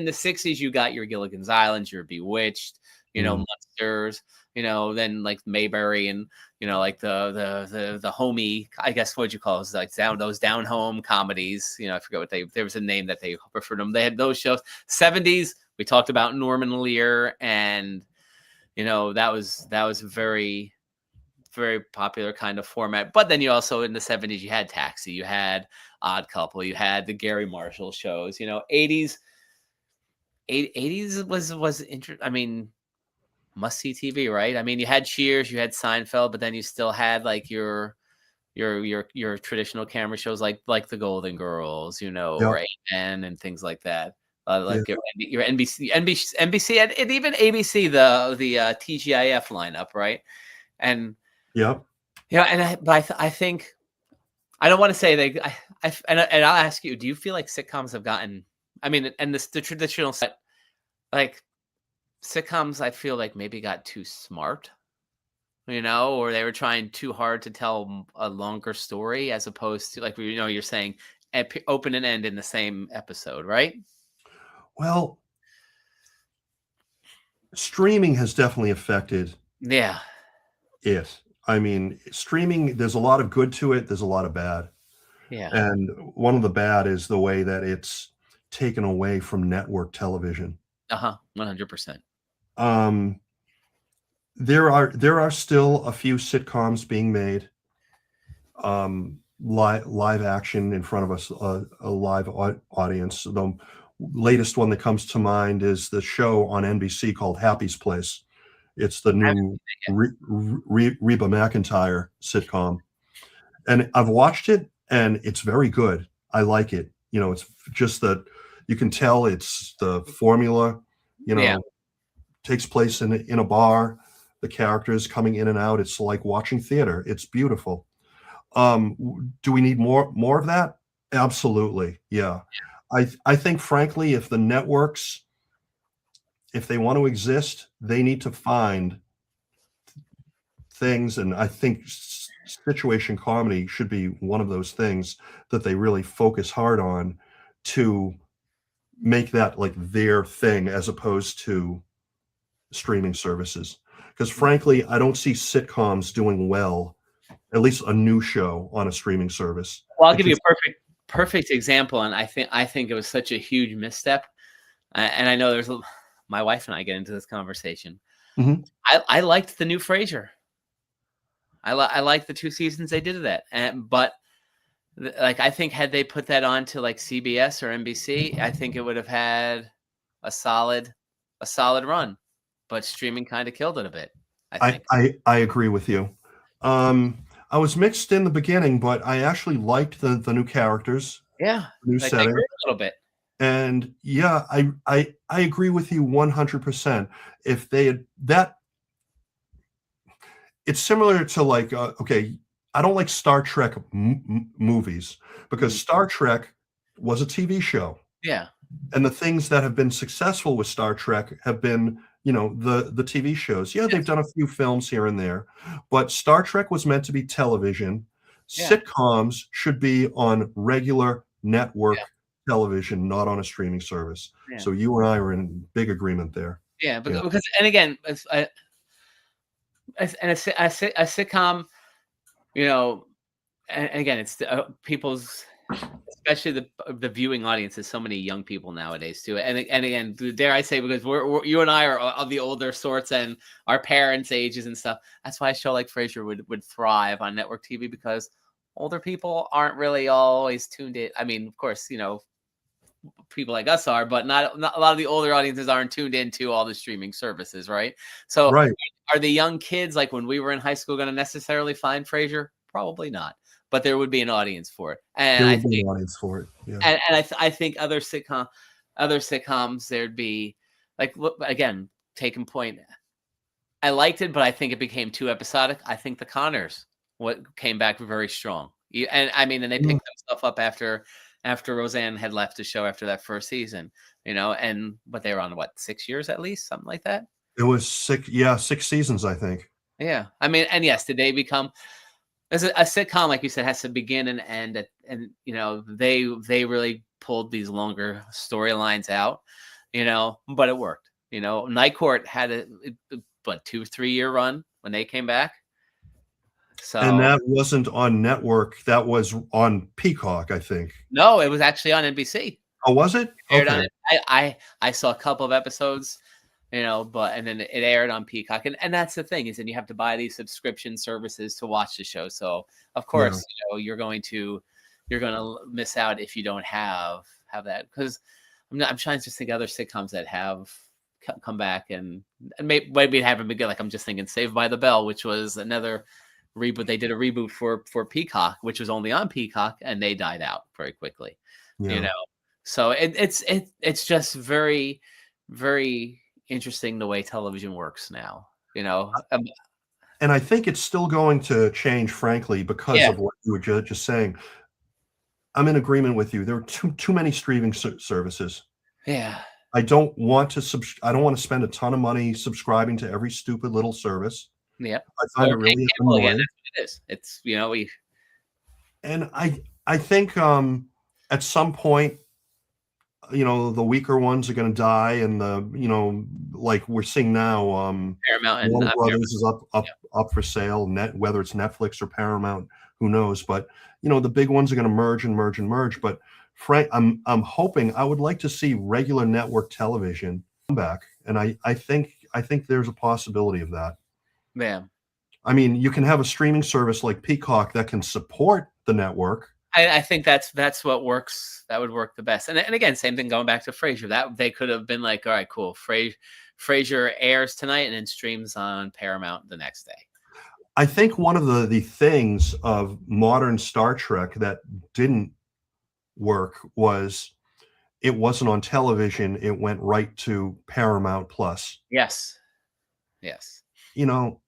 the 60s you got your Gilligan's Island, your Bewitched, Monsters, then like Mayberry, and like the homey, I guess what you call it, like those down home comedies. I forget what there was a name that they referred to them. They had those shows. 70s we talked about Norman Lear, and that was a very, very popular kind of format. But then you also, in the 70s, you had Taxi, you had Odd Couple, you had the Garry Marshall shows. 80s was interesting. I mean, must see TV, right? I mean, you had Cheers, you had Seinfeld, but then you still had like your traditional camera shows like the Golden Girls, or A&N and things like that. Like your NBC, and even ABC, the TGIF lineup, right? And but I think, I don't want to say and I'll ask you, do you feel like sitcoms have gotten? I mean, and the traditional set, like sitcoms, I feel like maybe got too smart, or they were trying too hard to tell a longer story, as opposed to like you're saying open and end in the same episode, right? Well, streaming has definitely affected it. I mean, streaming, there's a lot of good to it. There's a lot of bad. Yeah. And one of the bad is the way that it's taken away from network television. 100%. There are still a few sitcoms being made, live action in front of us, a live audience. Though latest one that comes to mind is the show on NBC called Happy's Place. It's the new Reba McEntire sitcom. And I've watched it, and it's very good. I like it. It's just that you can tell it's the formula, takes place in a bar. The characters coming in and out. It's like watching theater. It's beautiful. Do we need more of that? Absolutely. Yeah. I think, frankly, if the networks, if they want to exist, they need to find things, and I think situation comedy should be one of those things that they really focus hard on to make that like their thing, as opposed to streaming services. Because frankly, I don't see sitcoms doing well, at least a new show on a streaming service. Well, I'll give you a perfect example, and I think it was such a huge misstep. And I know my wife and I get into this conversation. Mm-hmm. I liked the new Frasier. I liked the 2 seasons they did of that, but like I think had they put that on to like CBS or NBC, I think it would have had a solid run. But streaming kind of killed it a bit, I think. I agree with you. I was mixed in the beginning, but I actually liked the new characters. Yeah, new setting a little bit. And yeah, I agree with you 100%. If they had that, it's similar to like okay, I don't like Star Trek movies because Star Trek was a TV show. Yeah, and the things that have been successful with Star Trek have been, the TV shows. Yeah, they've done a few films here and there, but Star Trek was meant to be television. Yeah. Sitcoms should be on regular network television, not on a streaming service. Yeah. So you and I are in big agreement there. Yeah, because and again, a sitcom, and again, it's people's, especially the viewing audience is so many young people nowadays too. And again, dare I say, because you and I are of the older sorts and our parents' ages and stuff. That's why a show like Frasier would thrive on network TV, because older people aren't really always tuned in. I mean, of course, people like us are, but not a lot of the older audiences aren't tuned into all the streaming services, right? So are the young kids, like when we were in high school, going to necessarily find Frasier? Probably not. But there would be an audience for it, and there would be an audience for it. Yeah. And I think other sitcoms, there'd be like, again, taking point. I liked it, but I think it became too episodic. I think the Conners came back very strong, and I mean, and they picked stuff up after Roseanne had left the show after that first season, but they were on 6 years at least, something like that. It was 6 seasons, I think. Yeah, I mean, and yes, did they become? As a sitcom, like you said, has to begin and end, and they really pulled these longer storylines out, but it worked. Night Court had a 2-3 year run when they came back. So, and that wasn't on network; that was on Peacock, I think. No, it was actually on NBC. Oh, was it? Okay. I saw a couple of episodes. And then it aired on Peacock, and that's the thing, is then you have to buy these subscription services to watch the show. So of course, you're going to miss out if you don't have that. Because I'm trying to just think of other sitcoms that have come back and maybe haven't been good. Like I'm just thinking Saved by the Bell, which was another reboot. They did a reboot for Peacock, which was only on Peacock, and they died out very quickly. Yeah. So it's just very, very interesting the way television works now, and I think it's still going to change, frankly, because of what you were just saying. I'm in agreement with you. There are too many streaming services. Yeah, I don't want to I don't want to spend a ton of money subscribing to every stupid little service. Yeah, I find it really annoying. That's what it is. It's and I think at some point, the weaker ones are going to die, and like we're seeing now, Paramount Warner Brothers is up for sale. Whether it's Netflix or Paramount, who knows? But the big ones are going to merge. But Frank, I'm hoping, I would like to see regular network television come back, and I think there's a possibility of that. Yeah. I mean, you can have a streaming service like Peacock that can support the network. I think that's what works. That would work the best. And again, same thing going back to Frasier. That they could have been like, all right, cool. Frasier airs tonight and then streams on Paramount the next day. I think one of the things of modern Star Trek that didn't work was it wasn't on television. It went right to Paramount Plus. Yes. Yes. You know,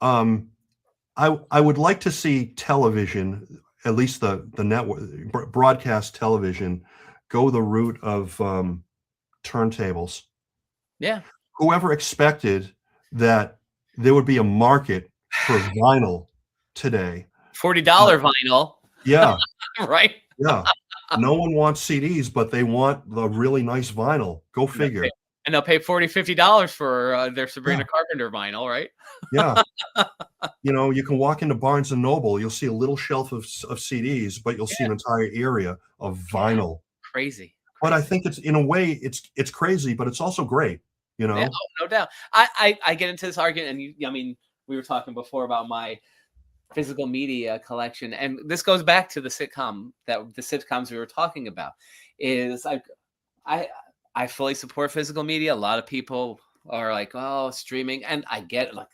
I would like to see television, at least the network broadcast television, go the route of turntables. Yeah. Whoever expected that there would be a market for vinyl today? $40 vinyl. Yeah. Right. Yeah. No one wants CDs, but they want the really nice vinyl. Go figure. And they'll pay $40, $50 for their Sabrina Carpenter vinyl, right? Yeah. You can walk into Barnes and Noble, you'll see a little shelf of CDs, but you'll see an entire area of vinyl. Crazy. But I think it's, in a way, it's crazy, but it's also great. Yeah, no doubt. I get into this argument, and I mean, we were talking before about my physical media collection, and this goes back to the sitcoms we were talking about. Is I fully support physical media. A lot of people are like, oh, streaming, and I get it. Like,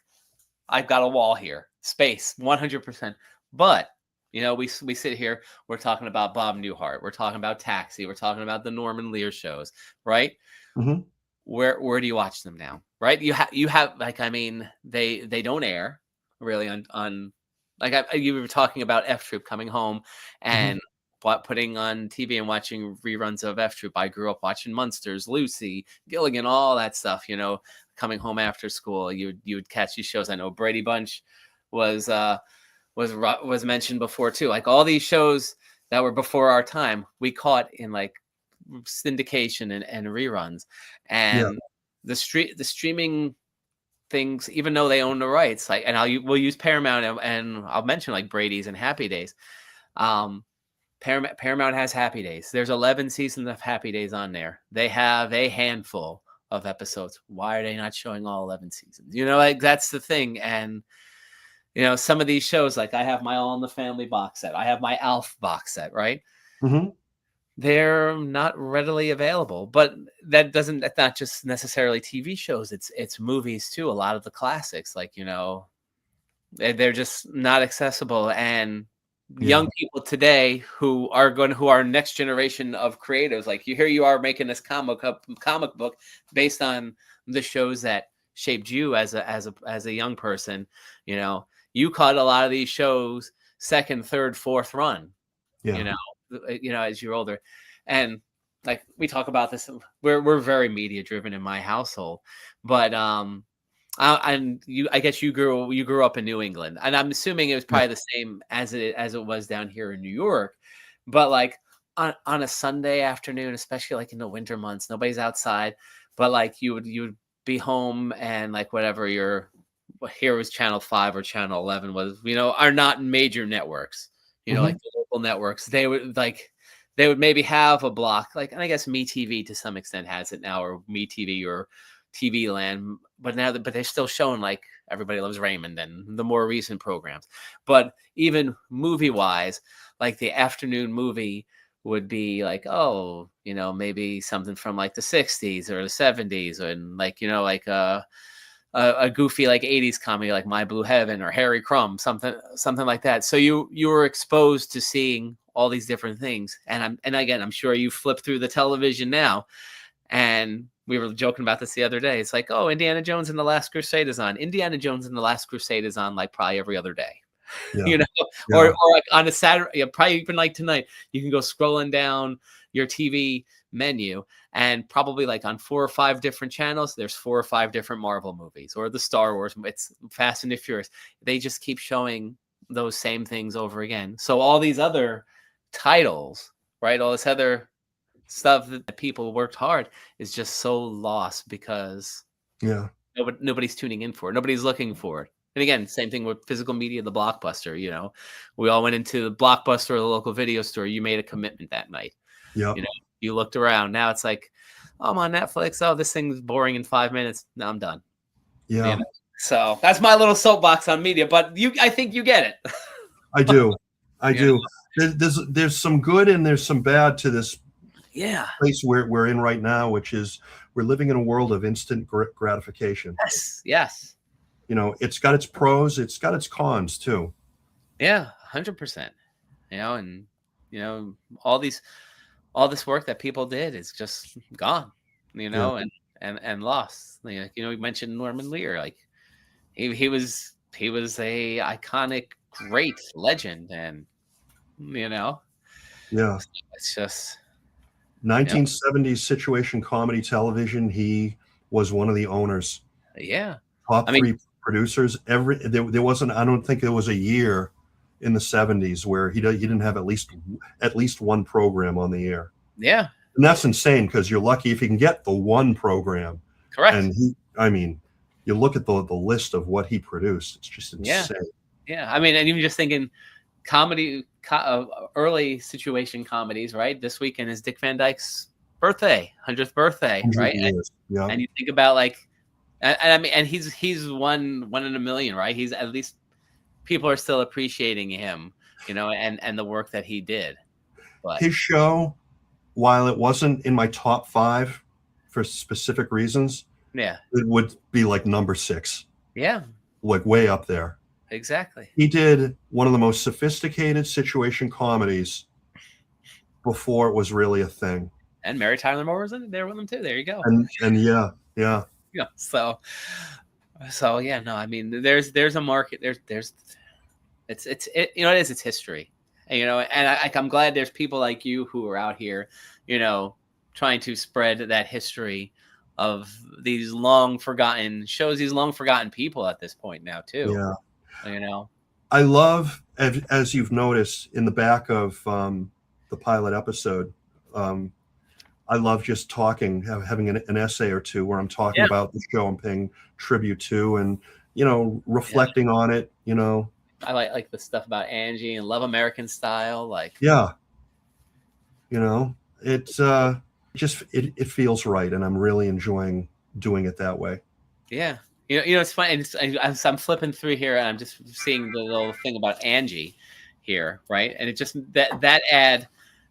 I've got a wall here, space, 100%. But we sit here, we're talking about Bob Newhart, we're talking about Taxi, we're talking about the Norman Lear shows, right? Mm-hmm. Where do you watch them now, right? You have like, I mean, they don't air really on like you were talking about F Troop coming home and putting on TV and watching reruns of F Troop. I grew up watching Munsters, Lucy, Gilligan, all that stuff. Coming home after school, you would catch these shows. I know Brady Bunch was mentioned before too. Like all these shows that were before our time, we caught in like syndication and reruns, and the streaming things, even though they own the rights, like, and we'll use Paramount, and I'll mention like Brady's and Happy Days. Paramount has Happy Days. There's 11 seasons of Happy Days on there. They have a handful of episodes. Why are they not showing all 11 seasons? Like that's the thing. And some of these shows, like I have my All in the Family box set, I have my Alf box set, right? Mm-hmm. They're not readily available, but that's not just necessarily TV shows. It's movies too. A lot of the classics, like, they're just not accessible. And young people today who are next generation of creatives, like you are making this comic book based on the shows that shaped you as a young person. You caught a lot of these shows second, third, fourth run. As you're older, and like we talk about this, we're very media driven in my household, but I guess you grew up in New England, and I'm assuming it was probably the same as it was down here in New York. But like on a Sunday afternoon, especially like in the winter months, nobody's outside, but like you would be home, and like whatever here was Channel 5 or Channel 11 was, are not major networks. Like the local networks, they would maybe have a block, like, and I guess MeTV to some extent has it now, or MeTV or TV Land, but they're still showing like Everybody Loves Raymond and the more recent programs. But even movie wise, like the afternoon movie would be like, maybe something from like the 60s or the 70s, and like, like a goofy like 80s comedy like My Blue Heaven or Harry Crumb, something like that. So you were exposed to seeing all these different things. And again, I'm sure you flip through the television now, and we were joking about this the other day. It's like, Indiana Jones and the Last Crusade is on. Indiana Jones and the Last Crusade is on like probably every other day. Or like on a Saturday, probably even like tonight, you can go scrolling down your TV menu, and probably like on 4 or 5 different channels, there's 4 or 5 different Marvel movies, or the Star Wars, it's Fast and the Furious. They just keep showing those same things over again. So all these other titles, right, all this other stuff that people worked hard is just so lost because nobody's tuning in for it. Nobody's looking for it. And again, same thing with physical media, the Blockbuster. We all went into the Blockbuster or the local video store. You made a commitment that night. You looked around. Now it's like, I'm on Netflix. Oh, this thing's boring in 5 minutes. Now I'm done. Yeah. So that's my little soapbox on media. But I think you get it. I do. I You know? do. There's some good and there's some bad to this Yeah. place we're in right now, which is we're living in a world of instant gratification. Yes. Yes. You know, it's got its pros, it's got its cons too. Yeah. 100%. You know, and you know, all this work that people did is just gone. You Yeah, know, and lost. You know, we mentioned Norman Lear. Like he was a iconic, great legend, and you know, yeah. it's just 1970s situation comedy television. He was one of the owners, yeah. top I mean, three producers. There wasn't. I don't think there was a year in the 70s where he didn't have at least one program on the air. yeah, And that's insane because you're lucky if you can get the one program. correct. And I mean, you look at the list of what he produced, it's just Yeah, insane. yeah. I mean, and even just thinking comedy, early situation comedies, right? This weekend is Dick Van Dyke's birthday, 100th birthday, 100 right? years. Yeah. And you think about like, and I mean, and he's one in a million, right? He's at least people are still appreciating him, you know, and the work that he did. But His show, while it wasn't in my top 5 for specific reasons, yeah, it would be like number 6, yeah, like way up there. exactly. He did one of the most sophisticated situation comedies before it was really a thing. And Mary Tyler Moore was in there with him too. There you go. And yeah. Yeah. So yeah, no, I mean, there's a market. There's you know, it's history, and, you know, and I'm glad there's people like you who are out here, you know, trying to spread that history of these long forgotten shows, these long forgotten people at this point now too. Yeah. You know. I love, as you've noticed in the back of the pilot episode, I love just talking, having an essay or two where I'm talking Yeah. about the show I'm paying tribute to, and reflecting on it. I like the stuff about Angie and Love American Style. Like, Yeah, it's just it feels right, and I'm really enjoying doing it that way. yeah, you know, it's funny. And I'm flipping through here, and I'm just seeing the little thing about Angie here, right? And it just that ad,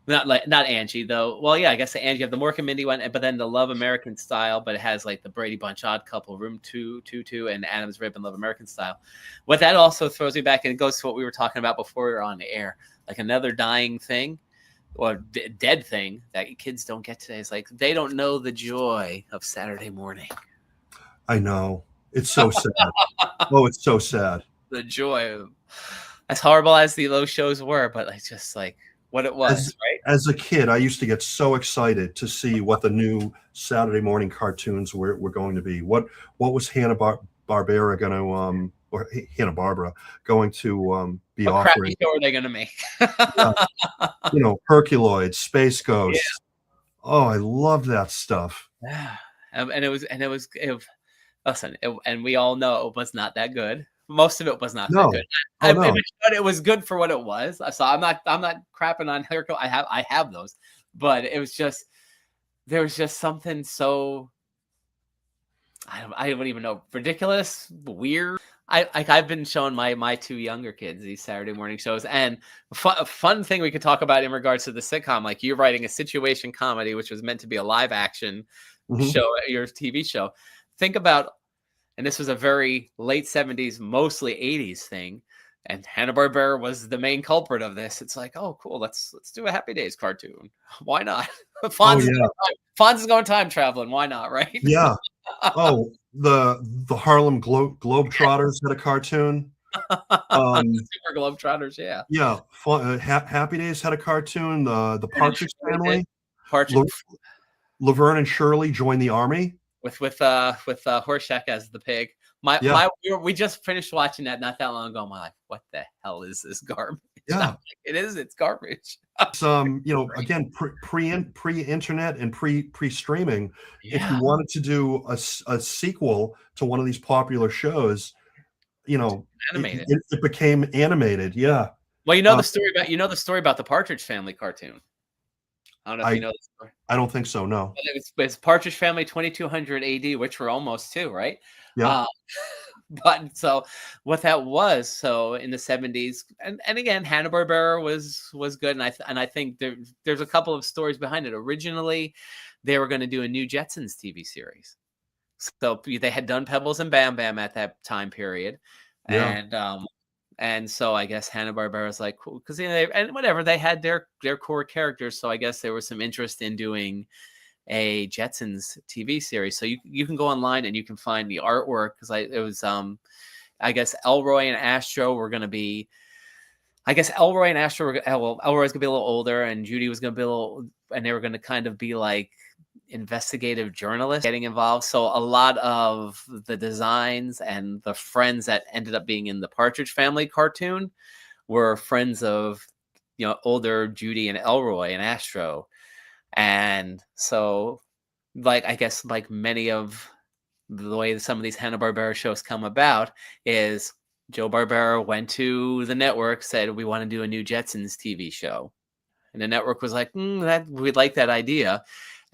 not Angie though. Well, yeah, I guess the Angie have the Mork and Mindy one, but then the Love American Style, but it has like the Brady Bunch Odd Couple, Room 222, and Adam's Rib and Love American Style. What that also throws me back, and it goes to what we were talking about before we were on the air, like another dying thing or dead thing that kids don't get today. Is like they don't know the joy of Saturday morning. I know, it's so sad. Oh, it's so sad. The joy of, as horrible as those shows were, but like just like what it was, right? As a kid, I used to get so excited to see what the new Saturday morning cartoons were going to be. What was Barbera going to or Hanna-Barbera going to be What offering? crappy show are they going to make? Herculoids, Space Ghosts. Yeah. Oh, I love that stuff. Yeah, and it was listen, and we all know it was not that good. Most of it was not that good. No. It was good for what it was. So I'm not crapping on Hercules. I have those, but it was just there was just something so I don't even know, ridiculous, weird. I've been showing my 2 younger kids these Saturday morning shows, and a fun thing we could talk about in regards to the sitcom, like you're writing a situation comedy, which was meant to be a live action show, your TV show. Think about, and this was a very late 70s, mostly 80s thing, and Hanna-Barbera was the main culprit of this. It's like, oh, cool, let's do a Happy Days cartoon. Why not? Fonz is going time traveling. Why not, right? Yeah. Oh, the Harlem Globetrotters had a cartoon. Super Globetrotters, yeah. Yeah. Happy Days had a cartoon. The Partridge Family. Laverne and Shirley joined the army. With Horshack as the pig. We just finished watching that not that long ago. I'm like, what the hell is this garbage? Yeah, it's garbage. It's again pre-internet and pre-streaming. Yeah. If you wanted to do a sequel to one of these popular shows, animated. It became animated. Yeah. Well, the story about the Partridge Family cartoon. I don't know if you know the story. I don't think so. No. It's Partridge Family 2200 AD, which we're almost to, right? Yeah. But so what that was, so in the 70s, and again, Hanna-Barbera was good, and I think there's a couple of stories behind it. Originally, they were going to do a new Jetsons TV series. So they had done Pebbles and Bam Bam at that time period. Yeah. And so I guess Hanna-Barbera's like, cool, because and whatever, they had their core characters. So I guess there was some interest in doing a Jetsons TV series. So you can go online and you can find the artwork, because it was I guess Elroy and Astro were going to be. I guess Elroy and Astro were, well, Elroy's gonna be a little older, and Judy was gonna be a little, and they were gonna kind of be like investigative journalists getting involved. So a lot of the designs and the friends that ended up being in the Partridge Family cartoon were friends of, older Judy and Elroy and Astro. And so, like, I guess like many of the way some of these Hanna-Barbera shows come about is Joe Barbera went to the network, said, we want to do a new Jetsons TV show. And the network was like, we'd like that idea.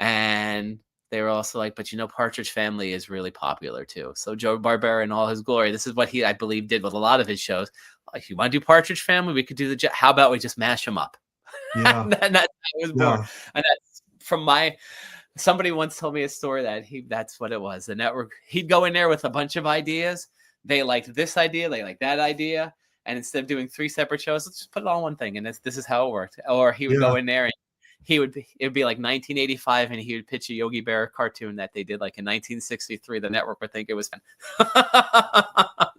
And they were also like, but Partridge Family is really popular too. So Joe Barbera in all his glory, this is what he, I believe, did with a lot of his shows. Like, you want to do Partridge Family? We could do how about we just mash them up? Yeah. and that was born. Yeah. And that's from somebody once told me a story that that's what it was. The network, he'd go in there with a bunch of ideas. They liked this idea, they liked that idea. And instead of doing 3 separate shows, let's just put it all in one thing. And this is how it worked. Or he would go in there and it would be like 1985, and he would pitch a Yogi Bear cartoon that they did like in 1963. The network would think it was fun.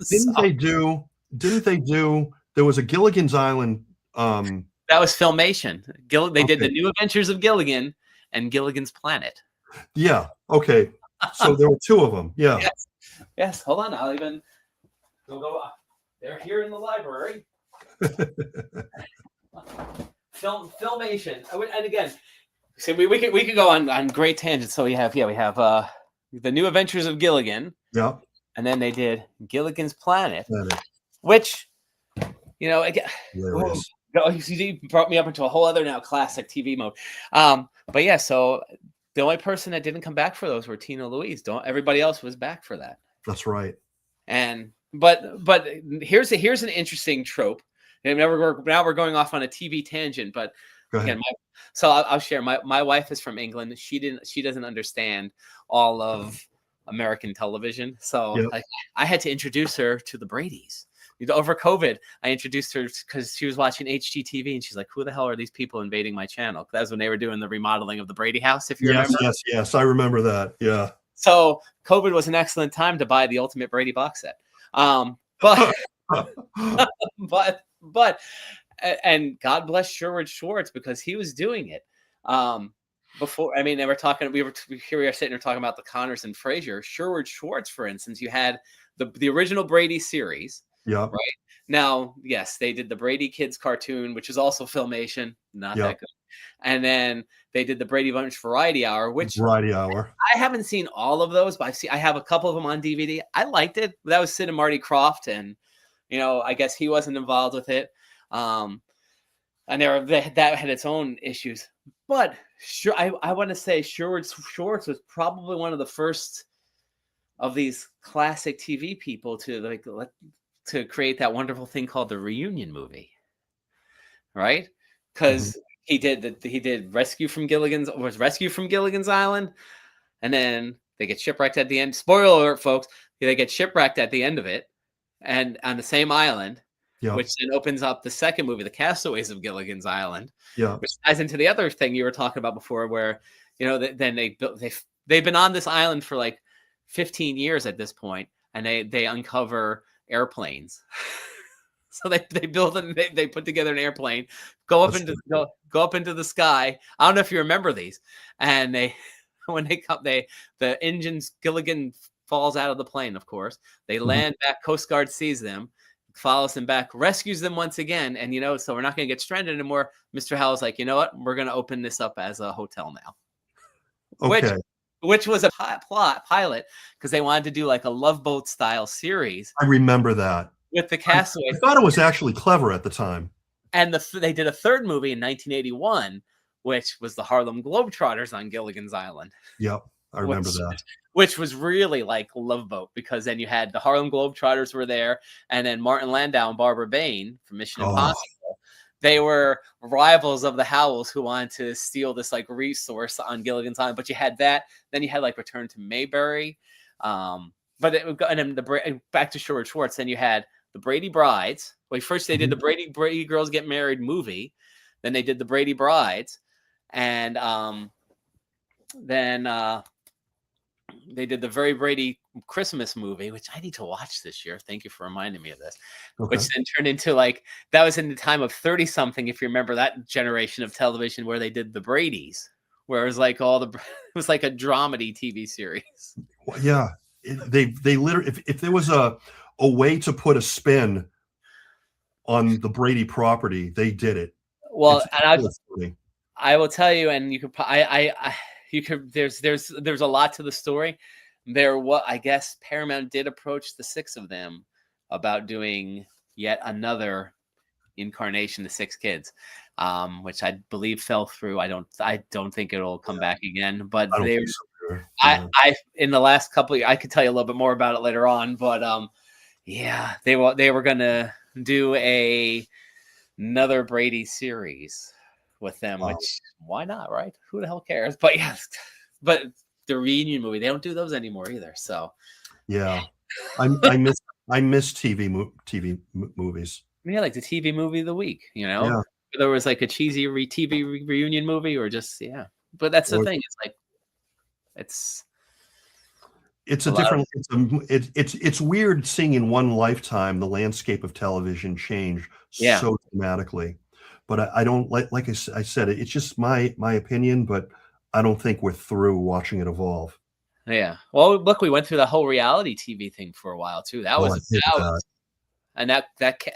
Didn't they do, there was a Gilligan's Island. That was Filmation. They did the New Adventures of Gilligan and Gilligan's Planet. Yeah. Okay. So there were 2 of them. Yeah. Yes. Hold on. I'll even go. They're here in the library. Filmation. And again, so we could go on great tangents. So we have the New Adventures of Gilligan. Yeah. And then they did Gilligan's Planet. Which, again, you brought me up into a whole other now classic TV mode. But yeah, so the only person that didn't come back for those were Tina Louise. Everybody else was back for that. That's right. And but here's an interesting trope. And now we're going off on a TV tangent, but again, I'll share. My wife is from England. She doesn't understand all of American television, so I had to introduce her to the Bradys. Over COVID, I introduced her because she was watching HGTV, and she's like, "Who the hell are these people invading my channel?" That was when they were doing the remodeling of the Brady house. If you remember, yes, I remember that. Yeah. So COVID was an excellent time to buy the Ultimate Brady box set. But and God bless Sherwood Schwartz, because he was doing it before. I mean, they were talking. We are sitting here talking about the Connors and Frasier. Sherwood Schwartz, for instance, you had the original Brady series. Yeah. Right. Now, yes, they did the Brady Kids cartoon, which is also Filmation, not that good. And then they did the Brady Bunch Variety Hour, I haven't seen all of those, but I have a couple of them on DVD. I liked it. That was Sid and Marty Krofft, and I guess he wasn't involved with it. And that had its own issues. But sure, I want to say Sherwood Schwartz was probably one of the first of these classic TV people to create that wonderful thing called the reunion movie, right? Because he did Rescue from Gilligan's Island, and then they get shipwrecked at the end. Spoiler alert, folks! They get shipwrecked at the end of it, and on the same island, which then opens up the second movie, The Castaways of Gilligan's Island, which ties into the other thing you were talking about before, where then they've been on this island for like 15 years at this point, and they uncover airplanes. So they build and they put together an airplane, go up into the sky. I don't know if you remember these. And when they come, the engines, Gilligan falls out of the plane, of course. They land back, Coast Guard sees them, follows them back, rescues them once again, and so we're not going to get stranded anymore. Mr. Howell's like, you know what? We're going to open this up as a hotel now. Okay. Which was a pilot, because they wanted to do like a Love Boat style series. I remember that. With the Castaways. I thought it was actually clever at the time. And they did a third movie in 1981, which was the Harlem Globetrotters on Gilligan's Island. Yep, I remember that. which was really like Love Boat, because then you had the Harlem Globetrotters were there, and then Martin Landau and Barbara Bain from Mission Oh, Impossible. They were rivals of the Howells who wanted to steal this like resource on Gilligan's Island. But you had that. Then you had like Return to Mayberry. But it would go, and then back to Sherwood Schwartz. Then you had the Brady Brides. Well, first they did the Brady Girls Get Married movie. Then they did the Brady Brides, and then they did the Very Brady Christmas movie, which I need to watch this year. Thank you for reminding me of this. okay. Which then turned into like, that was in the time of 30 something, if you remember that generation of television where they did the Bradys, where it was like it was like a dramedy TV series. Well, yeah, they literally, if there was a way to put a spin on the Brady property, they did it. Well, It's and I will tell you, and you could, you could, there's a lot to the story. I guess Paramount did approach the six of them about doing yet another incarnation, the Six Kids, which I believe fell through. I don't think it'll come back again. But I don't they, think so, I in the last couple, I could tell you a little bit more about it later on. But yeah, they were gonna do another Brady series with them, which why not, right? Who the hell cares? But yeah, but the reunion movie, they don't do those anymore either. So yeah, I miss TV movies. Yeah, like the TV movie of the week, Yeah. There was like a cheesy TV reunion movie, or just But that's the thing. It's like it's a different. It's weird seeing in one lifetime the landscape of television change so dramatically. But I don't like I said, it's just my opinion, but I don't think we're through watching it evolve. Yeah. Well, look, we went through the whole reality TV thing for a while too. That was and that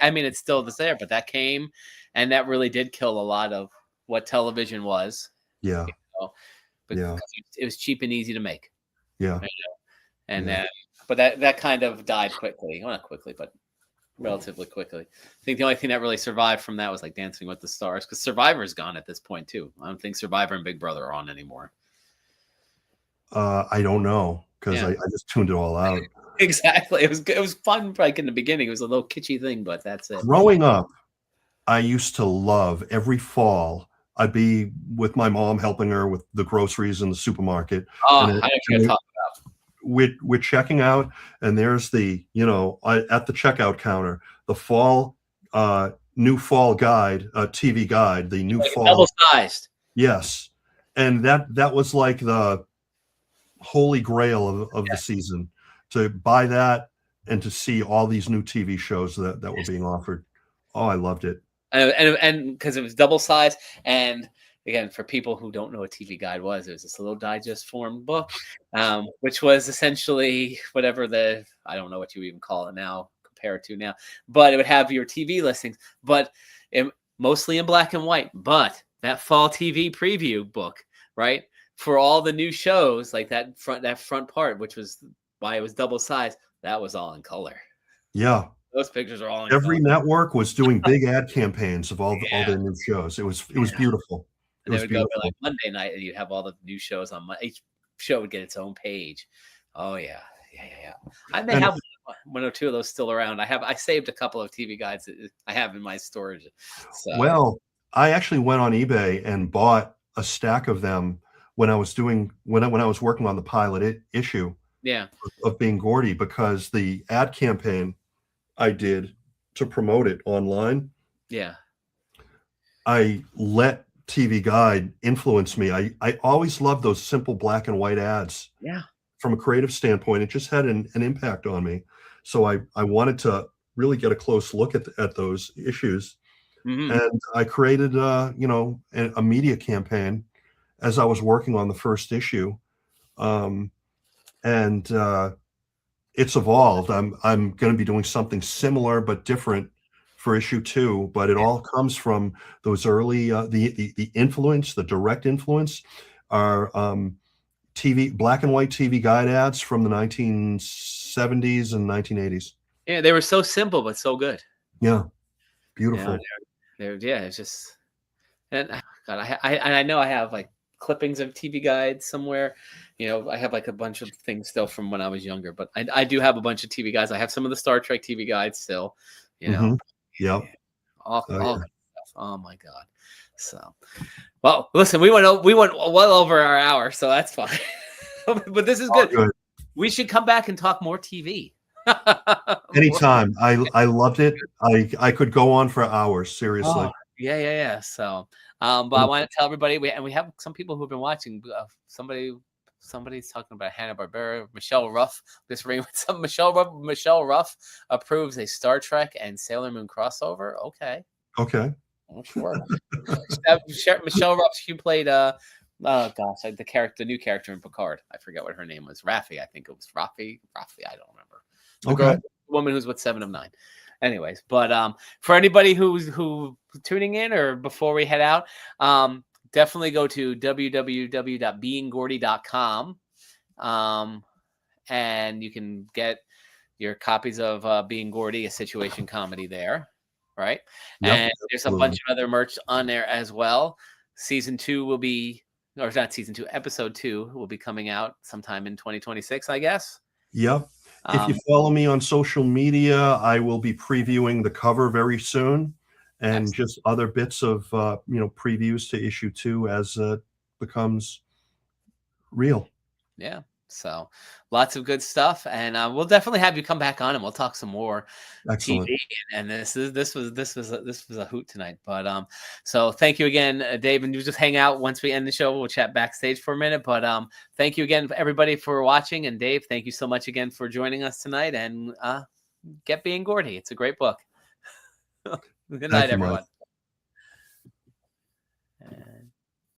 I mean, it's still there, but that came, and that really did kill a lot of what television was. Yeah. Because it was cheap and easy to make. Yeah. And then, but that kind of died quickly. Well, not quickly, but relatively quickly. I think the only thing that really survived from that was like Dancing with the Stars, because Survivor's gone at this point too. I don't think Survivor and Big Brother are on anymore. I don't know, because I just tuned it all out. Exactly. It was fun like in the beginning. It was a little kitschy thing, but that's it. Growing up, I used to love every fall. I'd be with my mom helping her with the groceries in the supermarket. Oh, I know what you're talking about. We're checking out, and there's the at the checkout counter, the fall new fall guide, TV guide, the new fall double sized. Yes, and that was like the holy grail of the season, to buy that and to see all these new TV shows that were being offered. Oh, I loved it. And because it was double sized, and again, for people who don't know what TV Guide was, it was this little digest form book, which was essentially whatever I don't know what you even call it now, compare it to now, but it would have your TV listings, but mostly in black and white. But that fall TV preview book, right, for all the new shows, like that front part, which was why it was double sized, that was all in color. Yeah. Those pictures are all in Every color. network was doing big ad campaigns of all their new shows. It was beautiful. And they would go like Monday night, and you'd have all the new shows on each show would get its own page. Oh yeah. I may have one or two of those still around. I saved a couple of TV guides that I have in my storage. So. Well, I actually went on eBay and bought a stack of them when I was working on the pilot issue. Yeah. Of Being Gordy, because the ad campaign I did to promote it online. Yeah. I let TV Guide influence me. I always loved those simple black and white ads. Yeah. From a creative standpoint, it just had an impact on me. So I wanted to really get a close look at those issues. Mm-hmm. And I created a media campaign as I was working on the first issue. It's evolved. I'm going to be doing something similar but different for issue 2, but it all comes from those early the influence, the direct influence are TV black and white TV guide ads from the 1970s and 1980s. Yeah, they were so simple but so good. Yeah, beautiful. It's just, and God, I know I have like clippings of TV guides somewhere. I have like a bunch of things still from when I was younger, but I do have a bunch of TV guides. I have some of the Star Trek TV guides still. Mm-hmm. Yep. All Oh, good stuff. Oh my god. So, well, listen, we went well over our hour, so that's fine. But this is good. good. We should come back and talk more TV. Anytime. I loved it. I could go on for hours. Seriously. Oh, yeah. So, but I want to tell everybody, we have some people who've been watching. Somebody's talking about Hanna-Barbera. Michelle Ruff. This ring with some Michelle Ruff approves a Star Trek and Sailor Moon crossover. Okay. Oh, sure. Michelle Ruff. She played the new character in Picard. I forget what her name was. Raffi. I think it was Raffi. I don't remember. The girl, the woman who's with 7 of 9. Anyways, but for anybody who's tuning in or before we head out, definitely go to www.beinggordy.com, and you can get your copies of Being Gordy, a situation comedy there, right? Yep, and there's a bunch of other merch on there as well. Season 2 will be, or not season 2, episode 2 will be coming out sometime in 2026, I guess. Yep. If you follow me on social media, I will be previewing the cover very soon, and excellent. Just other bits of previews to issue 2 as it becomes real. Yeah. So lots of good stuff, and we'll definitely have you come back on, and we'll talk some more Excellent. TV. And this was a hoot tonight. But so thank you again, Dave, and you just hang out once we end the show. We'll chat backstage for a minute. But thank you again, everybody, for watching, and Dave, thank you so much again for joining us tonight. And get Being Gordy. It's a great book. Good night, everyone.